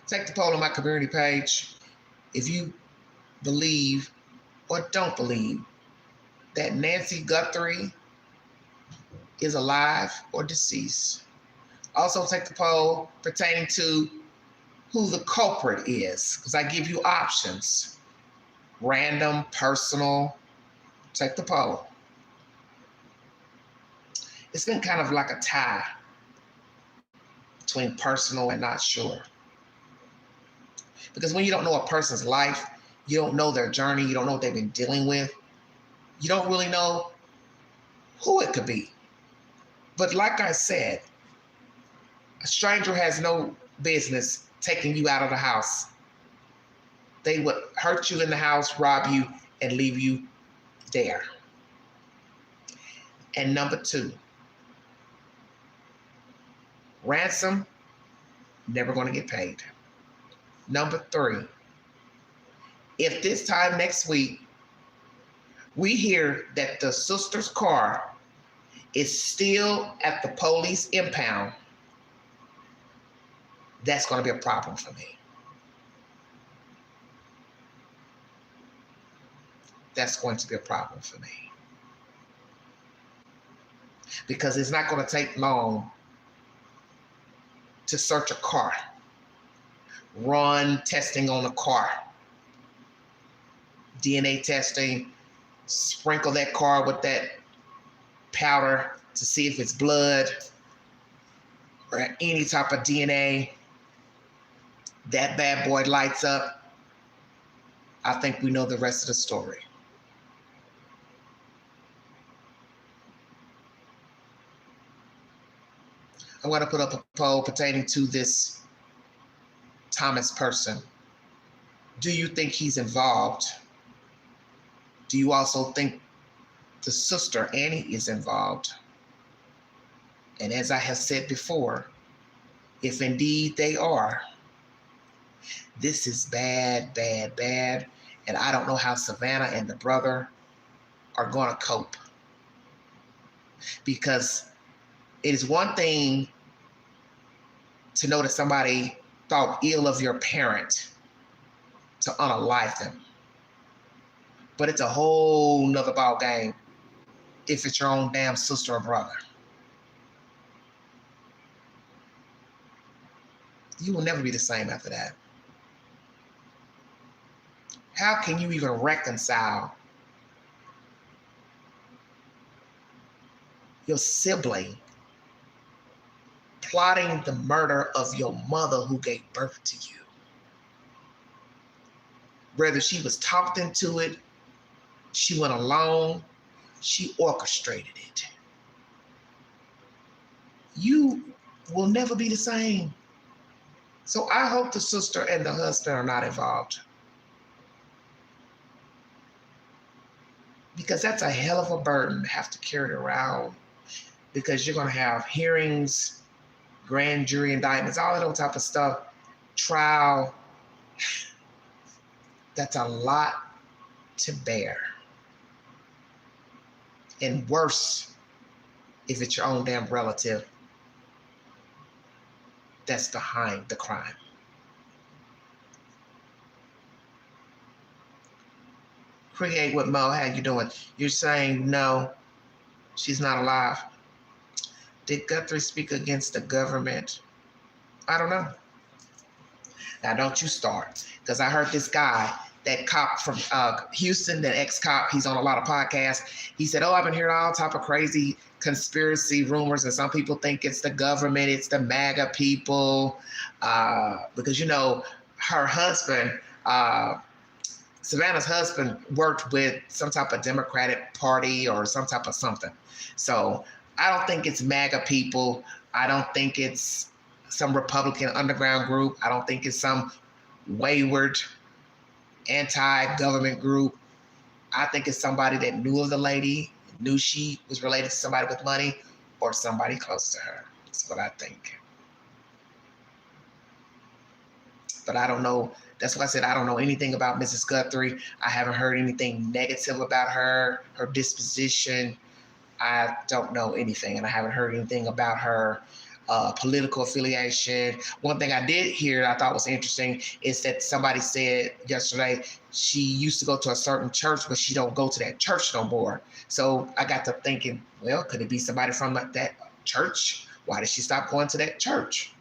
S1: Take the poll on my community page if you believe or don't believe that Nancy Guthrie is alive or deceased. Also take the poll pertaining to who the culprit is, because I give you options. Random, personal. Take the poll. It's been kind of like a tie between personal and not sure. Because when you don't know a person's life, you don't know their journey, you don't know what they've been dealing with, You don't really know who it could be. But like I said, a stranger has no business taking you out of the house. They would hurt you in the house, rob you, and leave you there. And number 2, ransom, never going to get paid. Number 3, if this time next week we hear that the sister's car is still at the police impound, that's going to be a problem for me. That's going to be a problem for me. Because it's not going to take long to search a car, run testing on a car, DNA testing, sprinkle that car with that powder to see if it's blood or any type of DNA. That bad boy lights up. I think we know the rest of the story. I'm going to put up a poll pertaining to this Thomas person. Do you think he's involved? Do you also think the sister Annie is involved? And as I have said before, if indeed they are, this is bad, bad, bad. And I don't know how Savannah and the brother are going to cope. Because it is one thing to know that somebody thought ill of your parent to unalive them. But it's a whole nother ball game if it's your own damn sister or brother. You will never be the same after that. How can you even reconcile your sibling plotting the murder of your mother who gave birth to you? Whether she was talked into it, she went alone, she orchestrated it. You will never be the same. So I hope the sister and the husband are not involved. Because that's a hell of a burden to have to carry around. Because you're going to have hearings, grand jury indictments, all of that type of stuff, trial. That's a lot to bear. And worse, if it's your own damn relative that's behind the crime. Create with Mo, how you doing? You're saying no, she's not alive. Did Guthrie speak against the government? I don't know. Now don't you start, because I heard this guy, that cop from Houston, that ex-cop, he's on a lot of podcasts. He said, I've been hearing all type of crazy conspiracy rumors, and some people think it's the government, it's the MAGA people, because, you know, her husband, Savannah's husband, worked with some type of Democratic Party or some type of something. So I don't think it's MAGA people. I don't think it's some Republican underground group. I don't think it's some wayward anti-government group. I think it's somebody that knew of the lady, knew she was related to somebody with money, or somebody close to her. That's what I think. But I don't know. That's why I said I don't know anything about Mrs. Guthrie. I haven't heard anything negative about her disposition. I don't know anything, and I haven't heard anything about her political affiliation. One thing I did hear I thought was interesting is that somebody said yesterday she used to go to a certain church, but she don't go to that church no more. So I got to thinking, well, could it be somebody from that church? Why did she stop going to that church?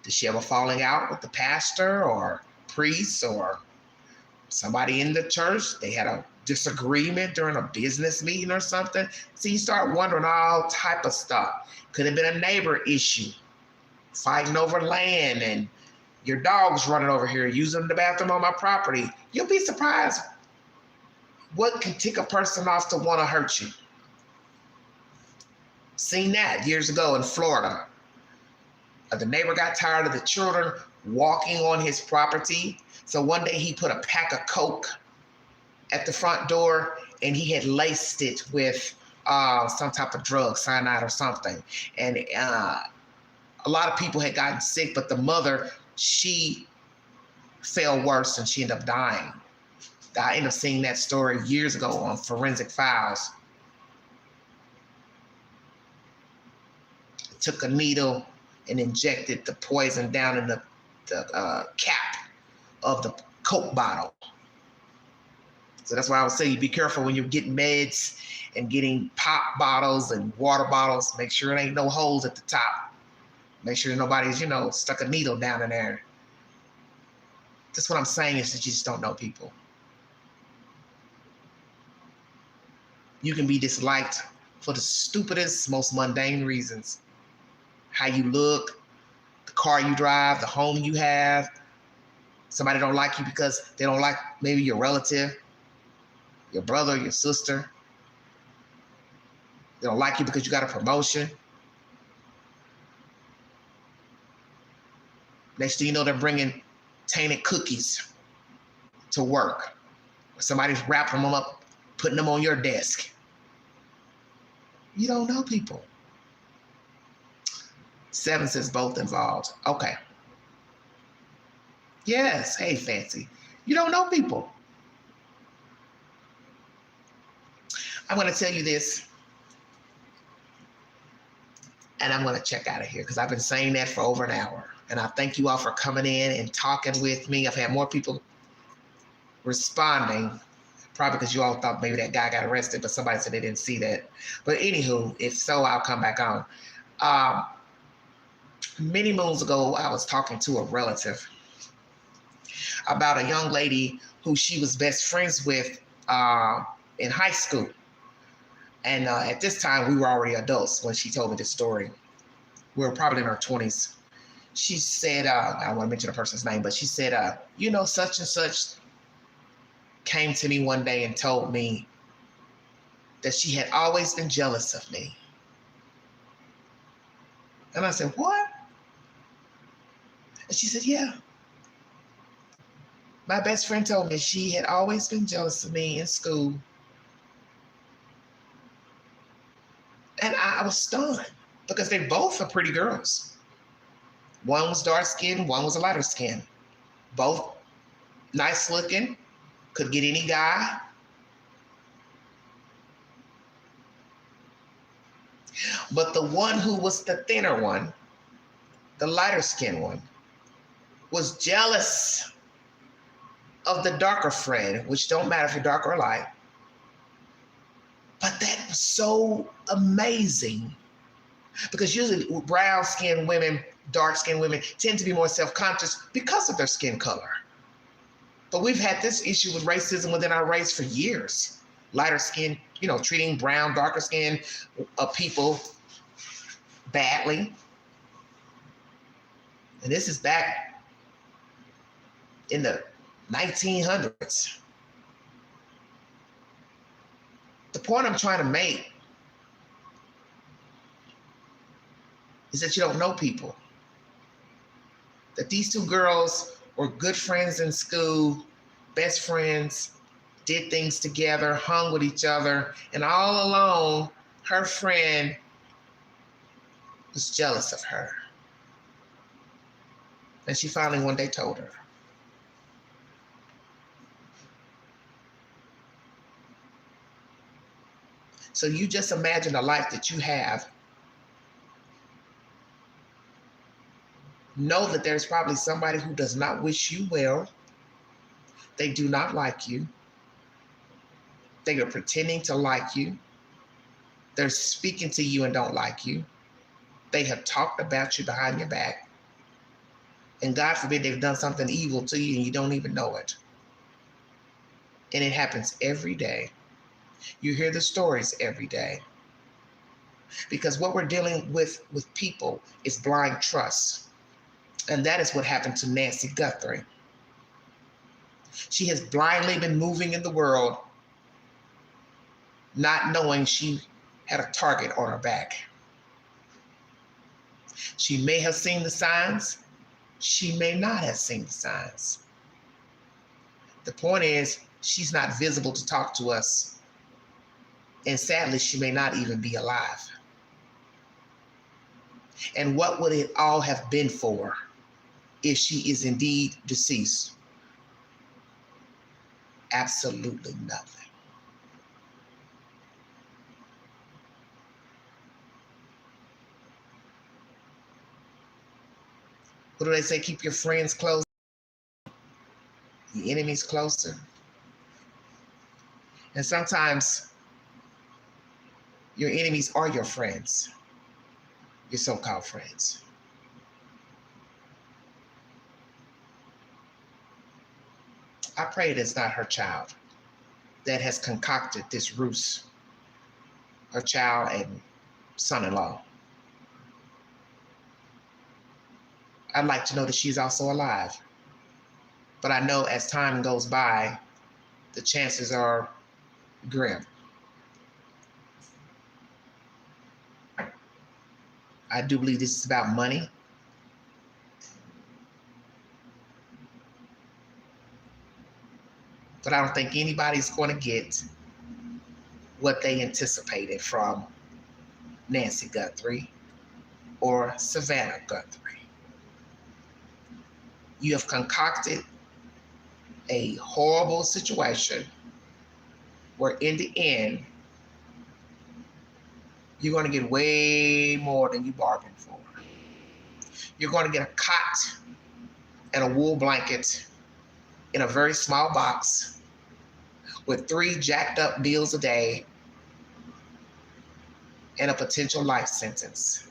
S1: Did she have a falling out with the pastor or priest or somebody in the church? They had a disagreement during a business meeting or something. So you start wondering all type of stuff. Could have been a neighbor issue, fighting over land, and your dog's running over here using the bathroom on my property. You'll be surprised What can tick a person off to want to hurt you? Seen that years ago in Florida. The neighbor got tired of the children walking on his property. So one day he put a pack of Coke at the front door, and he had laced it with some type of drug, cyanide or something. And a lot of people had gotten sick, but the mother, she fell worse and she ended up dying. I ended up seeing that story years ago on Forensic Files. Took a needle and injected the poison down in the cap of the Coke bottle. So that's why I would say you be careful when you're getting meds and getting pop bottles and water bottles. Make sure it ain't no holes at the top. Make sure nobody's, stuck a needle down in there. That's what I'm saying, is that you just don't know people. You can be disliked for the stupidest, most mundane reasons. How you look, the car you drive, the home you have. Somebody don't like you because they don't like maybe your relative, your brother, your sister. They don't like you because you got a promotion. Next thing you know, they're bringing tainted cookies to work. Somebody's wrapping them up, putting them on your desk. You don't know people. 7 says both involved. Okay. Yes. Hey, Fancy. You don't know people. I'm going to tell you this, and I'm going to check out of here because I've been saying that for over an hour. And I thank you all for coming in and talking with me. I've had more people responding, probably because you all thought maybe that guy got arrested, but somebody said they didn't see that. But anywho, if so, I'll come back on. Many moons ago, I was talking to a relative about a young lady who she was best friends with in high school. And at this time, we were already adults when she told me this story. We were probably in our 20s. She said, I don't want to mention the person's name, but she said, such and such came to me one day and told me that she had always been jealous of me. And I said, what? And she said, yeah. My best friend told me she had always been jealous of me in school. And I was stunned because they both are pretty girls. One was dark skinned, one was a lighter skin. Both nice looking, could get any guy. But the one who was the thinner one, the lighter skinned one, was jealous of the darker friend, which don't matter if you're dark or light. But that was so amazing because usually brown-skinned women, dark-skinned women tend to be more self-conscious because of their skin color. But we've had this issue with racism within our race for years. Lighter skin, treating brown, darker skin people badly. And this is back in the 1900s. The point I'm trying to make is that you don't know people. That these two girls were good friends in school, best friends, did things together, hung with each other, and all along, her friend was jealous of her. And she finally one day told her. So you just imagine the life that you have. Know that there's probably somebody who does not wish you well. They do not like you. They are pretending to like you. They're speaking to you and don't like you. They have talked about you behind your back. And God forbid they've done something evil to you and you don't even know it. And it happens every day. You hear the stories every day. Because what we're dealing with people is blind trust. And that is what happened to Nancy Guthrie. She has blindly been moving in the world not knowing she had a target on her back. She may have seen the signs. She may not have seen the signs. The point is, she's not visible to talk to us. And sadly, she may not even be alive. And what would it all have been for if she is indeed deceased? Absolutely nothing. What do they say? Keep your friends close, your enemies closer. And sometimes your enemies are your friends, your so-called friends. I pray it is not her child that has concocted this ruse, her child and son-in-law. I'd like to know that she's also alive. But I know as time goes by, the chances are grim. I do believe this is about money. But I don't think anybody's going to get what they anticipated from Nancy Guthrie or Savannah Guthrie. You have concocted a horrible situation where in the end, you're going to get way more than you bargained for. You're going to get a cot and a wool blanket in a very small box with 3 jacked up bills a day and a potential life sentence.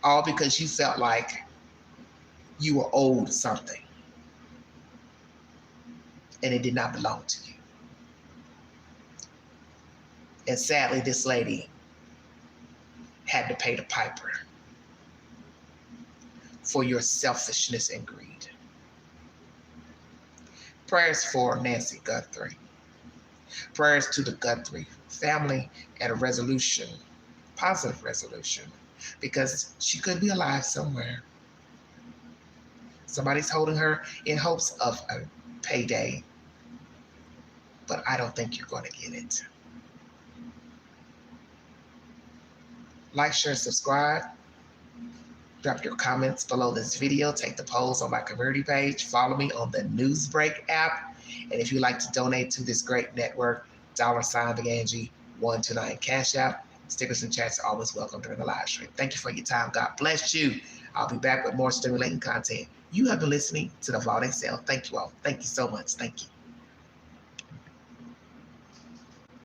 S1: All because you felt like you were owed something and it did not belong to you. And sadly, this lady had to pay the piper for your selfishness and greed. Prayers for Nancy Guthrie. Prayers to the Guthrie family and a resolution, positive resolution, because she could be alive somewhere. Somebody's holding her in hopes of a payday, but I don't think you're going to get it. Like, share, subscribe. Drop your comments below this video. Take the polls on my community page. Follow me on the Newsbreak app. And if you'd like to donate to this great network, $Angie129 Cash App. Stickers and chats are always welcome during the live stream. Thank you for your time. God bless you. I'll be back with more stimulating content. You have been listening to The Vaulting Cell. Thank you all. Thank you so much. Thank you.